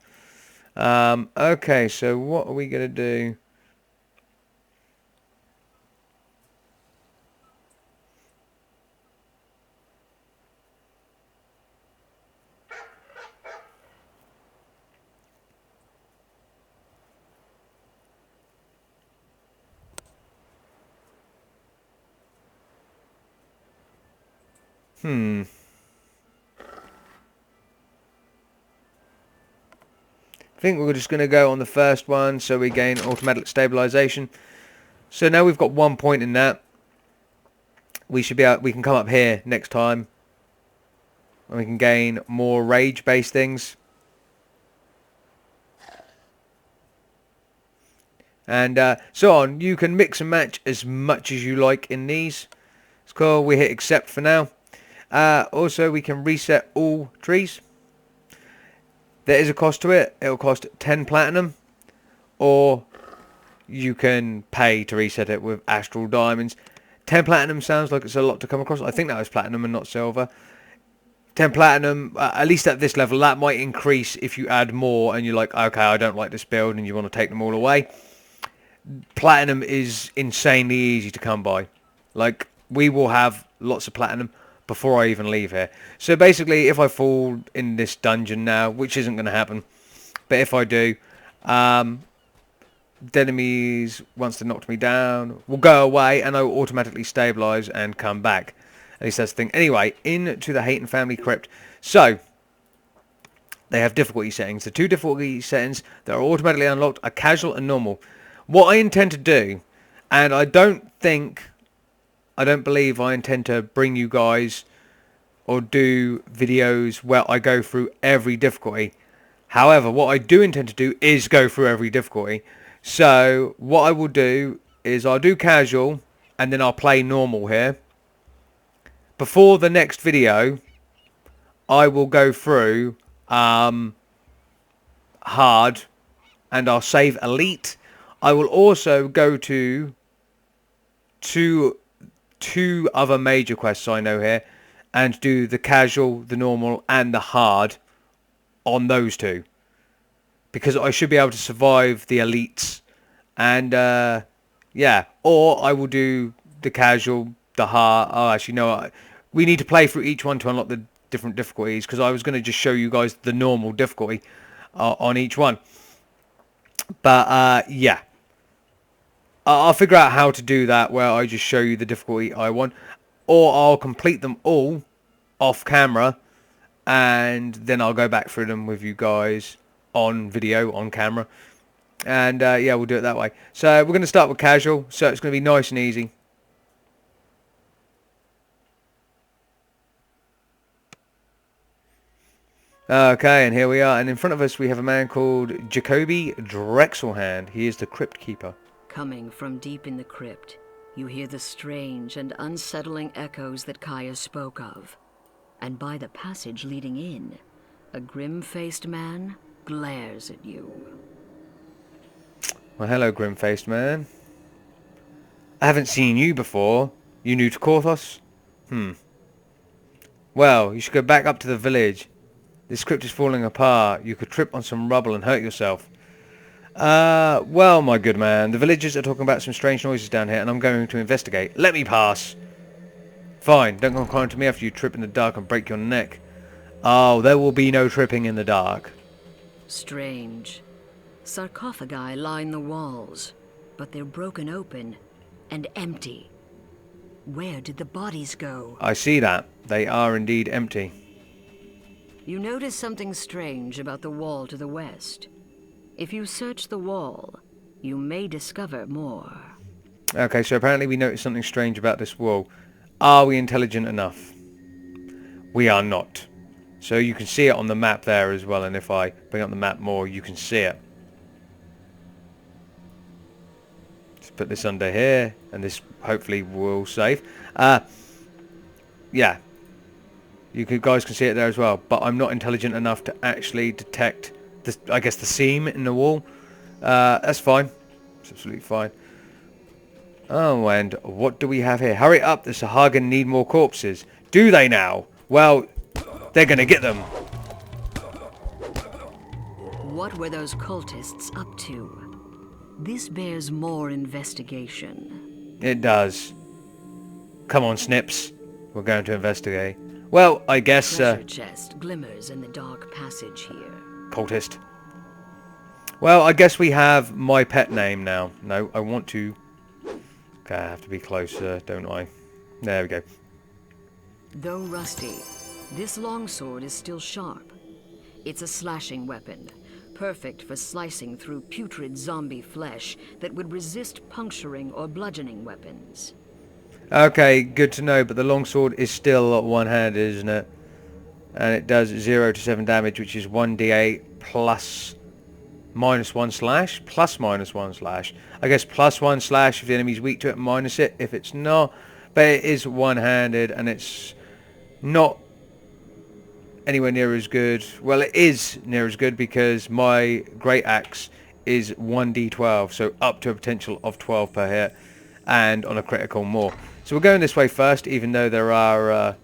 Okay, so what are we going to do? I think we're just going to go on the first one, so we gain automatic stabilization. So now we've got 1 point in that. We can come up here next time, and we can gain more rage-based things. And so on. You can mix and match as much as you like in these. It's cool. We hit accept for now. Also, we can reset all trees. There is a cost to it. It'll cost 10 platinum, or you can pay to reset it with astral diamonds. 10 platinum sounds like it's a lot to come across. I think that was platinum and not silver. 10 platinum, at least at this level. That might increase if you add more and you're like, okay, I don't like this build and you want to take them all away. Platinum is insanely easy to come by. Like, we will have lots of platinum before I even leave here. So basically, if I fall in this dungeon now, which isn't going to happen, but if I do, the enemies, once they knocked me down, will go away and I will automatically stabilize and come back. At least that's the thing. Anyway, into the Hayton family crypt. So, they have difficulty settings. The two difficulty settings that are automatically unlocked are casual and normal. What I intend to do, and I don't believe I intend to bring you guys or do videos where I go through every difficulty. However, what I do intend to do is go through every difficulty. So what I will do is I'll do casual and then I'll play normal here. Before the next video, I will go through hard and I'll save elite. I will also go to two other major quests I know here and do the casual, the normal and the hard on those two, because I should be able to survive the elites. And yeah, or I will do the casual, the hard. Oh, actually no, we need to play through each one to unlock the different difficulties, because I was going to just show you guys the normal difficulty on each one. But yeah, I'll figure out how to do that where I just show you the difficulty I want, or I'll complete them all off camera and then I'll go back through them with you guys on video, on camera. And yeah, we'll do it that way. So we're going to start with casual, so it's going to be nice and easy. Okay, and here we are, and in front of us we have a man called Jacoby Drexelhand. He is the Crypt Keeper. Coming from deep in the crypt, you hear the strange and unsettling echoes that Kaya spoke of. And by the passage leading in, a grim-faced man glares at you. Well, hello, grim-faced man. I haven't seen you before. You new to Korthos? Well, you should go back up to the village. This crypt is falling apart. You could trip on some rubble and hurt yourself. Well, my good man, the villagers are talking about some strange noises down here, and I'm going to investigate. Let me pass. Fine, don't come crying to me after you trip in the dark and break your neck. Oh, there will be no tripping in the dark. Strange. Sarcophagi line the walls, but they're broken open and empty. Where did the bodies go? I see that. They are indeed empty. You notice something strange about the wall to the west. If you search the wall, you may discover more. Okay, so apparently we noticed something strange about this wall. Are we intelligent enough? We are not. So you can see it on the map there as well, and if I bring up the map more, you can see it. Let's put this under here, and this hopefully will save. Yeah. You guys can see it there as well, but I'm not intelligent enough to actually detect, I guess, the seam in the wall. That's fine. It's absolutely fine. Oh, and what do we have here? Hurry up, the Sahagin need more corpses. Do they now? Well, they're going to get them. What were those cultists up to? This bears more investigation. It does. Come on, Snips. We're going to investigate. Well, I guess... Treasure chest glimmers in the dark passage here. Cultist. Well, I guess we have my pet name now. No, I want to... Okay, I have to be closer, don't I? There we go. Though rusty, this longsword is still sharp. It's a slashing weapon, perfect for slicing through putrid zombie flesh that would resist puncturing or bludgeoning weapons. Okay, good to know, but the longsword is still one-handed, isn't it? And it does 0 to 7 damage, which is 1d8 plus -1 slash, plus -1 slash. I guess plus 1 slash if the enemy's weak to it, minus it if it's not. But it is one-handed, and it's not anywhere near as good. Well, it is near as good because my great axe is 1d12, so up to a potential of 12 per hit, and on a critical more. So we're going this way first, even though there are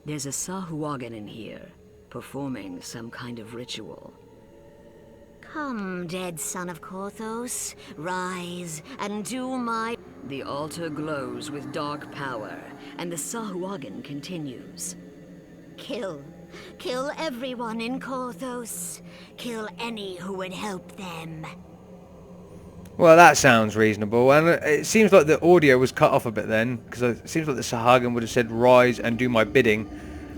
There's a Sahuagin in here, performing some kind of ritual. Come, dead son of Korthos, rise and do my... The altar glows with dark power, and the Sahuagin continues. Kill. Kill everyone in Korthos. Kill any who would help them. Well, that sounds reasonable, and it seems like the audio was cut off a bit then, because it seems like the Sahuagin would have said rise and do my bidding,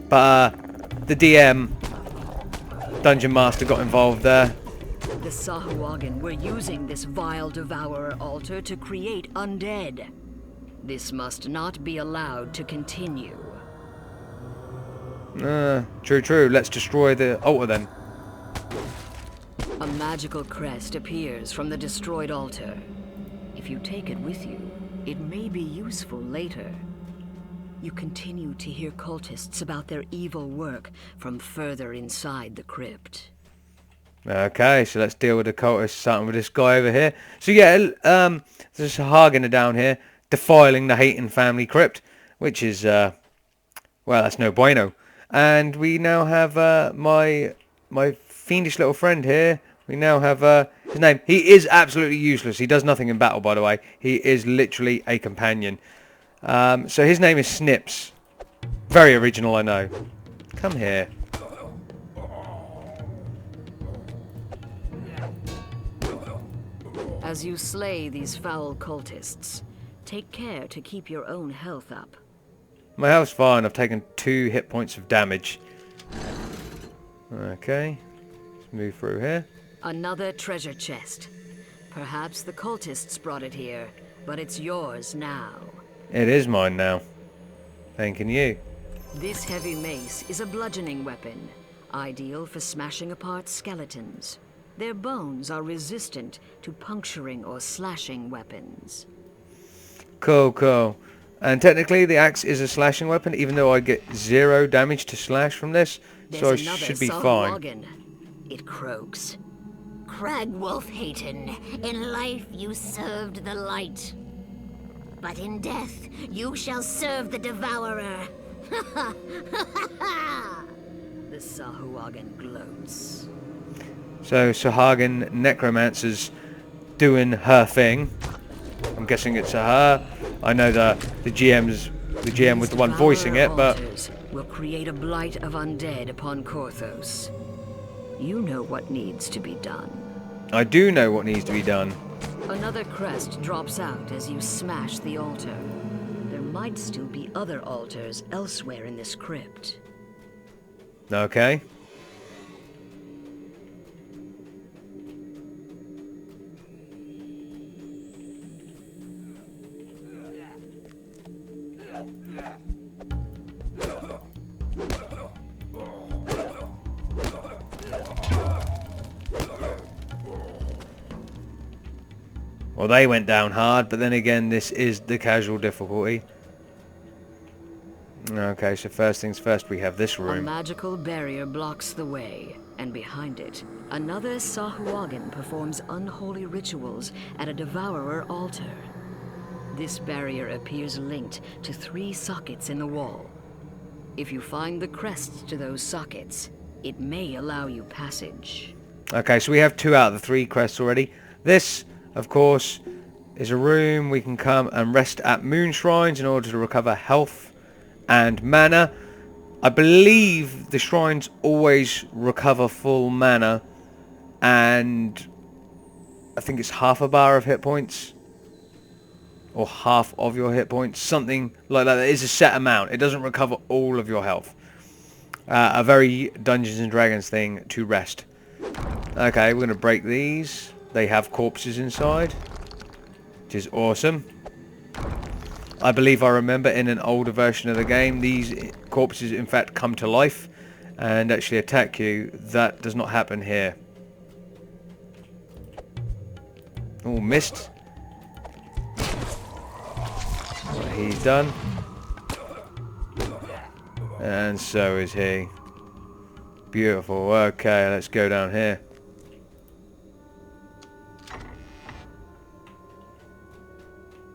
but the DM, Dungeon Master, got involved there. The Sahuagin were using this vile devourer altar to create undead. This must not be allowed to continue. True. Let's destroy the altar then. A magical crest appears from the destroyed altar. If you take it with you, it may be useful later. You continue to hear cultists about their evil work from further inside the crypt. Okay, so let's deal with the cultists, starting with this guy over here. So yeah, there's a Sahuagin down here, defiling the Hayton family crypt, which is, well, that's no bueno. And we now have my fiendish little friend here. We now have his name. He is absolutely useless. He does nothing in battle, by the way. He is literally a companion. So his name is Snips. Very original, I know. Come here. As you slay these foul cultists, take care to keep your own health up. My health's fine. I've taken 2 hit points of damage. Okay. Let's move through here. Another treasure chest. Perhaps the cultists brought it here, but it's yours now. It is mine now. Thanking you. This heavy mace is a bludgeoning weapon, ideal for smashing apart skeletons. Their bones are resistant to puncturing or slashing weapons. Cool. And technically the axe is a slashing weapon, even though I get 0 damage to slash from this, so I should be fine. It croaks. Cragwolf Hayton, in life you served the light. But in death you shall serve the Devourer. The Sahuagin gloats. So Sahuagin Necromancer's doing her thing. I'm guessing it's a her. I know the GM was the one voicing it, but will create a blight of undead upon Korthos. You know what needs to be done. I do know what needs to be done. Another crest drops out as you smash the altar. There might still be other altars elsewhere in this crypt. Okay. Well, they went down hard, but then again, this is the casual difficulty. Okay, so first things first, we have this A room. magical barrier blocks the way, and behind it, another Sahuagin performs unholy rituals at a devourer altar. This barrier appears linked to 3 sockets in the wall. If you find the crests to those sockets, it may allow you passage. Okay, so we have 2 out of the 3 crests already. This, of course, is a room we can come and rest at moon shrines in order to recover health and mana. I believe the shrines always recover full mana, and I think it's half a bar of hit points, or half of your hit points, something like that. It is a set amount. It doesn't recover all of your health. A very Dungeons and Dragons thing to rest. Okay, we're going to break these. They have corpses inside, which is awesome. I believe I remember in an older version of the game, these corpses in fact come to life and actually attack you. That does not happen here. Oh, missed. Well, he's done. And so is he. Beautiful. Okay, let's go down here.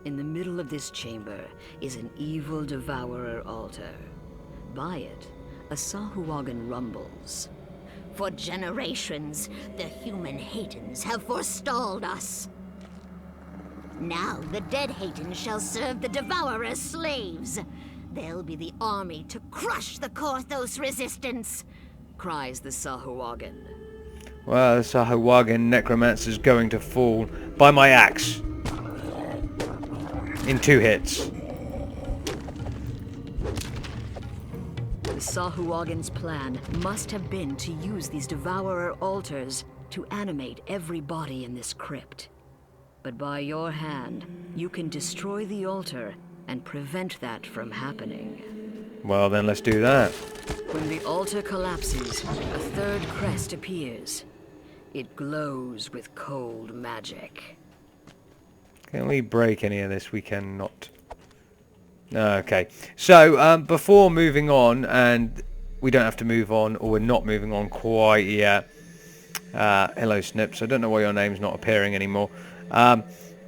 In the middle of this chamber is an evil devourer altar. by it, a Sahuagin rumbles. For generations, the human Haytons have forestalled us. Now the dead Haytons shall serve the Devourer's slaves. They'll be the army to crush the Korthos resistance, cries the Sahuagin. Well, the Sahuagin necromancer's going to fall by my axe. In 2 hits. The Sahuagin's plan must have been to use these Devourer altars to animate every body in this crypt. But by your hand, you can destroy the altar and prevent that from happening. Well, then let's do that. When the altar collapses, a third crest appears. It glows with cold magic. Can we break any of this? We cannot. Okay. So, before moving on, and we don't have to move on, or we're not moving on quite yet. Hello, Snips. I don't know why your name's not appearing anymore.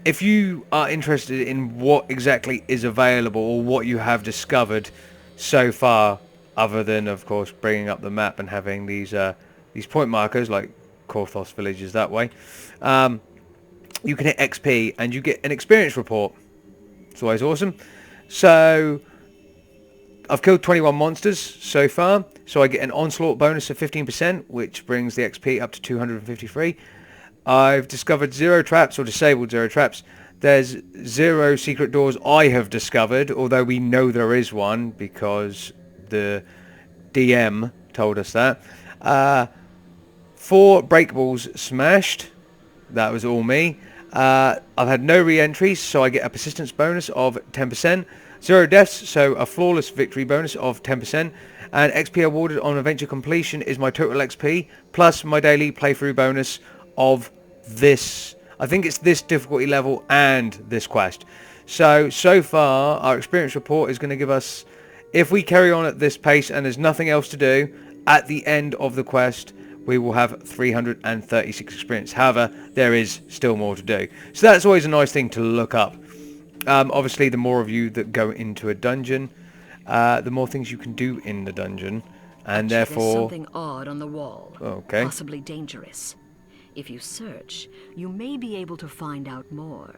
If you are interested in what exactly is available, or what you have discovered so far, other than, of course, bringing up the map and having these point markers, like Korthos villages that way, you can hit XP and you get an experience report. It's always awesome. So I've killed 21 monsters so far, so I get an onslaught bonus of 15%, which brings the XP up to 253. I've discovered 0 traps, or disabled 0 traps. There's 0 secret doors I have discovered, although we know there is one because the DM told us that. 4 breakables smashed. That was all me. I've had no re-entries, so I get a persistence bonus of 10%. 0 deaths, so a flawless victory bonus of 10%. And XP awarded on adventure completion is my total XP, plus my daily playthrough bonus of this. I think it's this difficulty level and this quest. So far, our experience report is going to give us, if we carry on at this pace and there's nothing else to do, at the end of the quest, we will have 336 experience. However, there is still more to do. So that's always a nice thing to look up. Obviously, the more of you that go into a dungeon, the more things you can do in the dungeon. And therefore... There's something odd on the wall. Okay. Possibly dangerous. If you search, you may be able to find out more.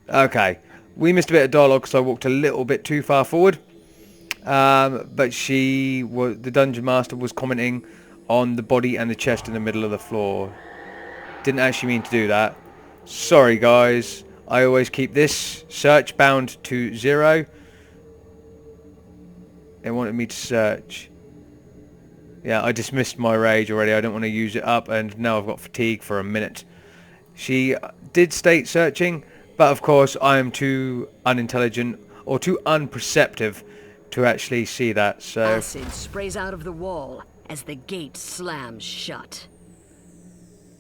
Okay. We missed a bit of dialogue because I walked a little bit too far forward. But the dungeon master was commenting on the body and the chest in the middle of the floor. Didn't actually mean to do that. Sorry, guys. I always keep this search bound to 0. They wanted me to search. Yeah, I dismissed my rage already. I don't want to use it up, and now I've got fatigue for a minute. She did state searching, but of course I am too unintelligent or too unperceptive to actually see that. So acid sprays out of the wall as the gate slams shut.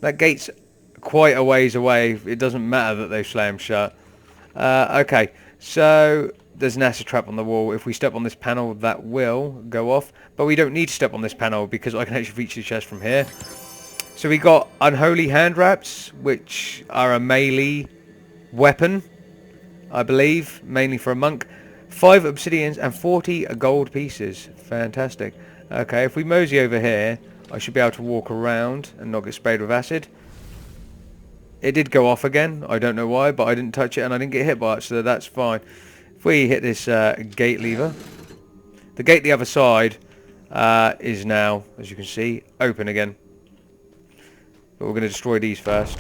That gate's quite a ways away. It doesn't matter that they've slammed shut. Okay, so there's an acid trap on the wall. If we step on this panel, that will go off. But we don't need to step on this panel because I can actually reach the chest from here. So we got unholy hand wraps, which are a melee weapon, I believe, mainly for a monk. 5 obsidians and 40 gold pieces. Fantastic. Okay, if we mosey over here, I should be able to walk around and not get sprayed with acid. It did go off again. I don't know why, but I didn't touch it and I didn't get hit by it, so that's fine. If we hit this gate lever, the gate the other side is now, as you can see, open again. But we're going to destroy these first.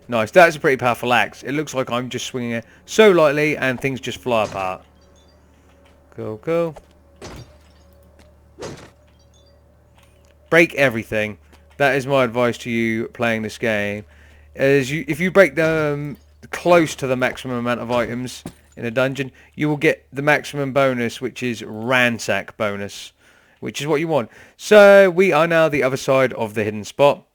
Nice. That's a pretty powerful axe. It looks like I'm just swinging it so lightly and things just fly apart. Cool, cool. Break everything. That is my advice to you playing this game. If you break them close to the maximum amount of items in a dungeon, you will get the maximum bonus, which is ransack bonus, which is what you want. So we are now the other side of the hidden spot.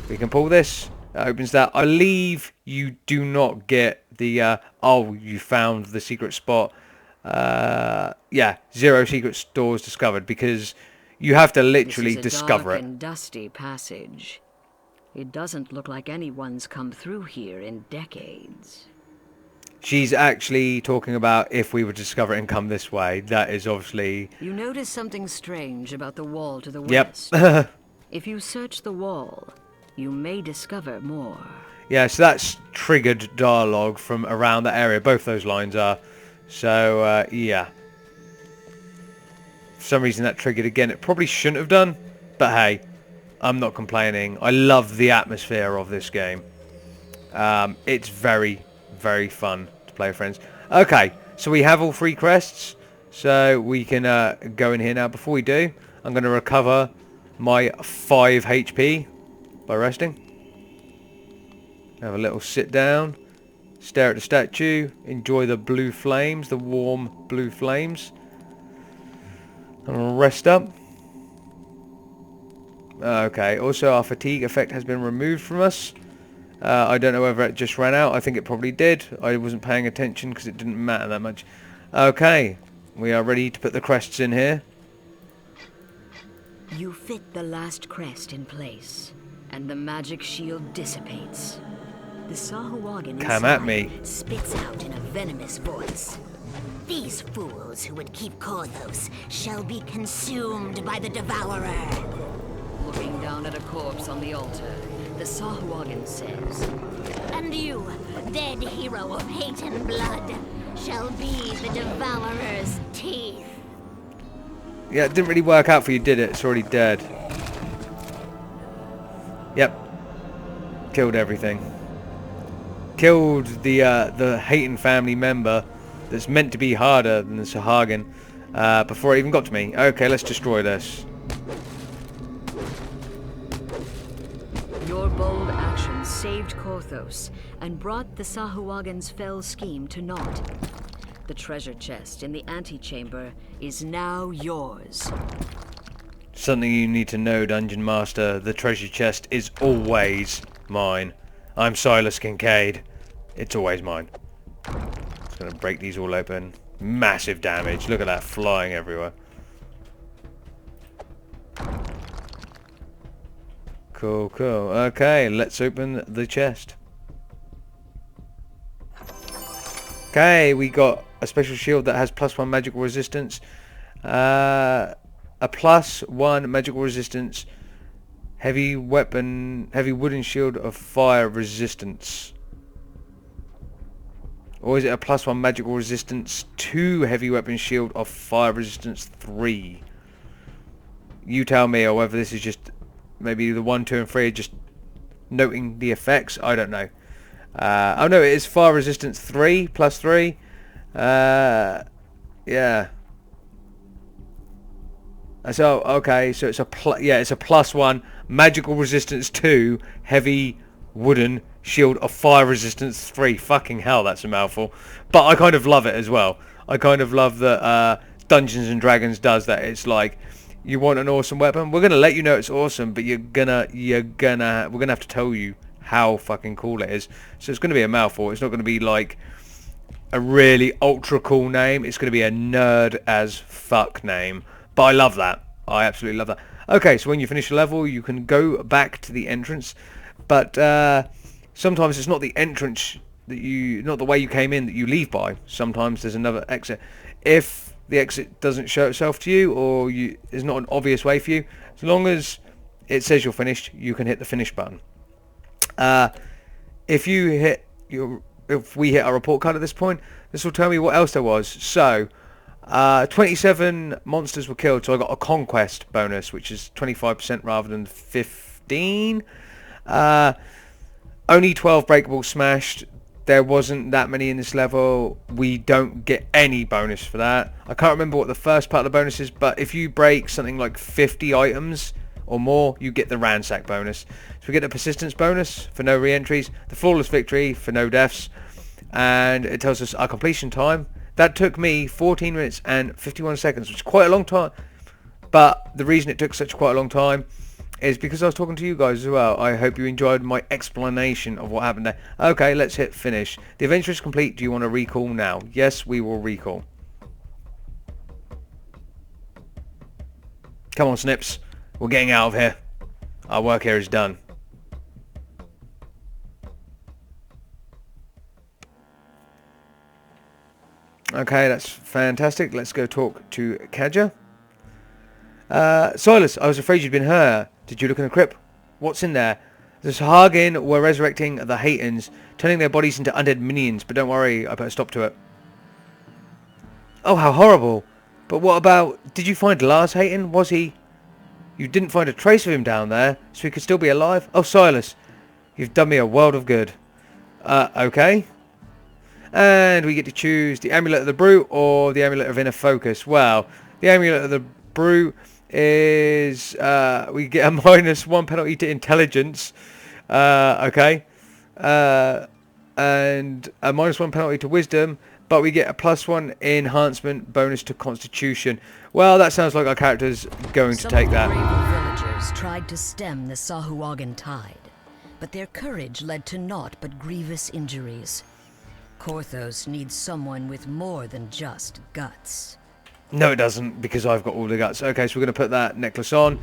We can pull this. That opens that. I believe you do not get the oh, you found the secret spot. Yeah, 0 secret doors discovered, because you have to literally discover it. This is a dark and dusty passage. It doesn't look like anyone's come through here in decades. She's actually talking about if we would discover it and come this way. That is obviously... You notice something strange about the wall to the Yep. west. If you search the wall, you may discover more. Yeah, so that's triggered dialogue from around that area. Both those lines are. So, yeah. For some reason that triggered again. It probably shouldn't have done. But hey, I'm not complaining. I love the atmosphere of this game. It's very, very fun to play with friends. Okay, so we have all 3 crests. So we can go in here now. Before we do, I'm going to recover my 5 HP by resting. Have a little sit down, stare at the statue, enjoy the blue flames, the warm blue flames. I'm going to rest up. Okay, also our fatigue effect has been removed from us. I don't know whether it just ran out. I think it probably did. I wasn't paying attention because it didn't matter that much. Okay, we are ready to put the crests in here. You fit the last crest in place, and the magic shield dissipates. The Sahuagin Come at me. inside spits out in a venomous voice. These fools who would keep Korthos shall be consumed by the Devourer. Looking down at a corpse on the altar, the Sahuagin says, And you, dead hero of hate and blood, shall be the Devourer's teeth. Yeah, it didn't really work out for you, did it? It's already dead. Yep. Killed everything. Killed the Hayton family member that's meant to be harder than the Sahagin before it even got to me. Okay, let's destroy this. Your bold action saved Korthos and brought the Sahuagin's fell scheme to naught. The treasure chest in the antechamber is now yours. Something you need to know, Dungeon Master. The treasure chest is always mine. I'm Silas Kincaid. It's always mine. Just gonna break these all open. Massive damage. Look at that flying everywhere. Cool, cool. Okay, let's open the chest. Okay, we got a special shield that has +1 magical resistance. A +1 magical resistance. Heavy wooden shield of fire resistance. Or is it a +1 magical resistance 2 heavy weapon shield of fire resistance 3? You tell me, or whether this is just maybe the 1, 2 and 3 are just noting the effects. I don't know. Oh no, it is fire resistance 3 +3. Yeah. So okay, so it's a it's a +1 magical resistance 2 heavy wooden shield of fire resistance 3. Fucking hell, that's a mouthful. But I kind of love it as well. I kind of love that Dungeons and Dragons does that. It's like, you want an awesome weapon? We're gonna let you know it's awesome, but we're gonna have to tell you how fucking cool it is. So it's gonna be a mouthful. It's not gonna be like a really ultra cool name. It's gonna be a nerd as fuck name. But I love that. I absolutely love that. Okay, so when you finish a level, you can go back to the entrance, but sometimes it's not the entrance not the way you came in that you leave by. Sometimes there's another exit. If the exit doesn't show itself to you, or is not an obvious way for you, as long as it says you're finished, you can hit the finish button. If we hit our report card at this point, this will tell me what else there was. So 27 monsters were killed, so I got a conquest bonus, which is 25% rather than 15. Only 12 breakables smashed. There wasn't that many in this level. We don't get any bonus for that. I can't remember what the first part of the bonus is, but if you break something like 50 items or more, you get the ransack bonus. So we get the persistence bonus for no re-entries, the flawless victory for no deaths, and it tells us our completion time. That took me 14 minutes and 51 seconds, which is quite a long time. But the reason it took such quite a long time is because I was talking to you guys as well. I hope you enjoyed my explanation of what happened there. Okay, let's hit finish. The adventure is complete. Do you want to recall now? Yes, we will recall. Come on, Snips. We're getting out of here. Our work here is done. Okay, that's fantastic. Let's go talk to Kaja. Silas, I was afraid you'd been hurt. Did you look in the crypt? What's in there? The Sahagin were resurrecting the Haytons, turning their bodies into undead minions, but don't worry, I put a stop to it. Oh, how horrible. But what about... Did you find Lars Hayton? Was he... You didn't find a trace of him down there, so he could still be alive? Oh, Silas, you've done me a world of good. Okay. And we get to choose the Amulet of the Brute or the Amulet of Inner Focus. Well, the Amulet of the Brute is... we get a -1 penalty to Intelligence. Okay. And a -1 penalty to Wisdom. But we get a +1 enhancement bonus to Constitution. Well, that sounds like our character's going to take that. Some of the brave villagers tried to stem the Sahuagin tide, but their courage led to naught but grievous injuries. Korthos needs someone with more than just guts. No, it doesn't, because I've got all the guts. Okay, so we're going to put that necklace on.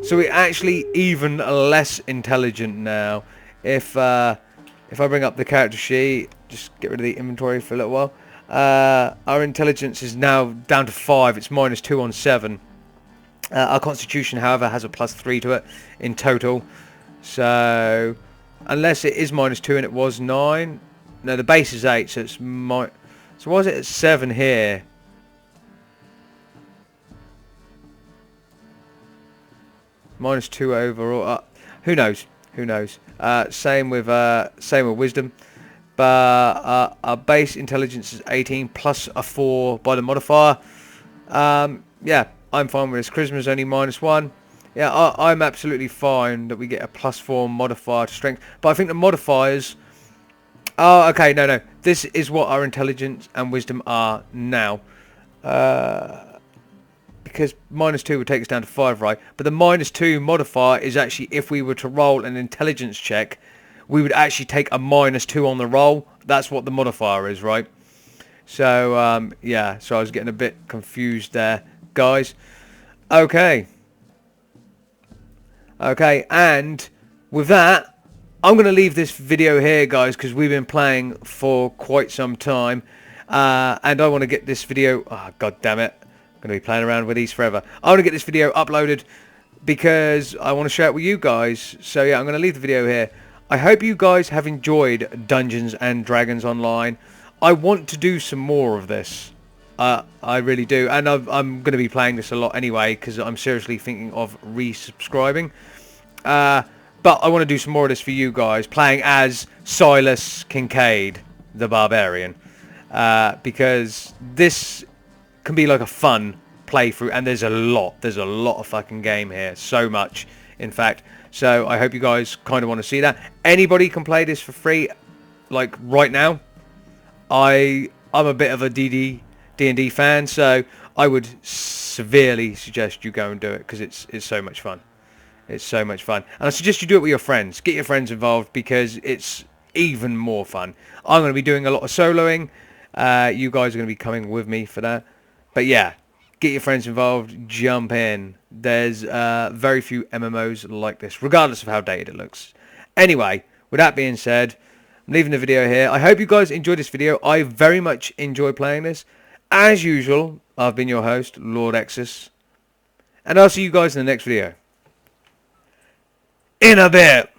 So we're actually even less intelligent now. If I bring up the character sheet, just get rid of the inventory for a little while. Our intelligence is now down to 5. It's -2 on 7. Our constitution, however, has a +3 to it in total. So, unless it is -2 and it was 9. No, the base is 8, so it's so why is it at 7 here? -2 overall. Who knows? Who knows? Same with wisdom. But our base intelligence is 18 plus a 4 by the modifier. Yeah, I'm fine with this. Charisma is only -1. Yeah, I'm absolutely fine that we get a +4 modifier to strength. But I think the modifiers... Oh, okay, no. This is what our intelligence and wisdom are now. Because -2 would take us down to 5, right? But the -2 modifier is actually if we were to roll an intelligence check, we would actually take a -2 on the roll. That's what the modifier is, right? So, yeah. So I was getting a bit confused there, guys. Okay. Okay, and with that, I'm going to leave this video here, guys, because we've been playing for quite some time. And I want to get this video... Oh, God damn it. I'm going to be playing around with these forever. I want to get this video uploaded because I want to share it with you guys. So, yeah, I'm going to leave the video here. I hope you guys have enjoyed Dungeons and Dragons Online. I want to do some more of this. I really do. And I'm going to be playing this a lot anyway because I'm seriously thinking of resubscribing. But I want to do some more of this for you guys, playing as Silas Kincaid, the Barbarian. Because this can be like a fun playthrough, and there's a lot of fucking game here. So much, in fact. So I hope you guys kind of want to see that. Anybody can play this for free, like right now. I'm a bit of a D&D fan, so I would severely suggest you go and do it because it's so much fun. It's so much fun. And I suggest you do it with your friends. Get your friends involved because it's even more fun. I'm going to be doing a lot of soloing. You guys are going to be coming with me for that. But yeah, get your friends involved. Jump in. There's very few MMOs like this, regardless of how dated it looks. Anyway, with that being said, I'm leaving the video here. I hope you guys enjoyed this video. I very much enjoy playing this. As usual, I've been your host, Lord Exsus. And I'll see you guys in the next video. In a bit.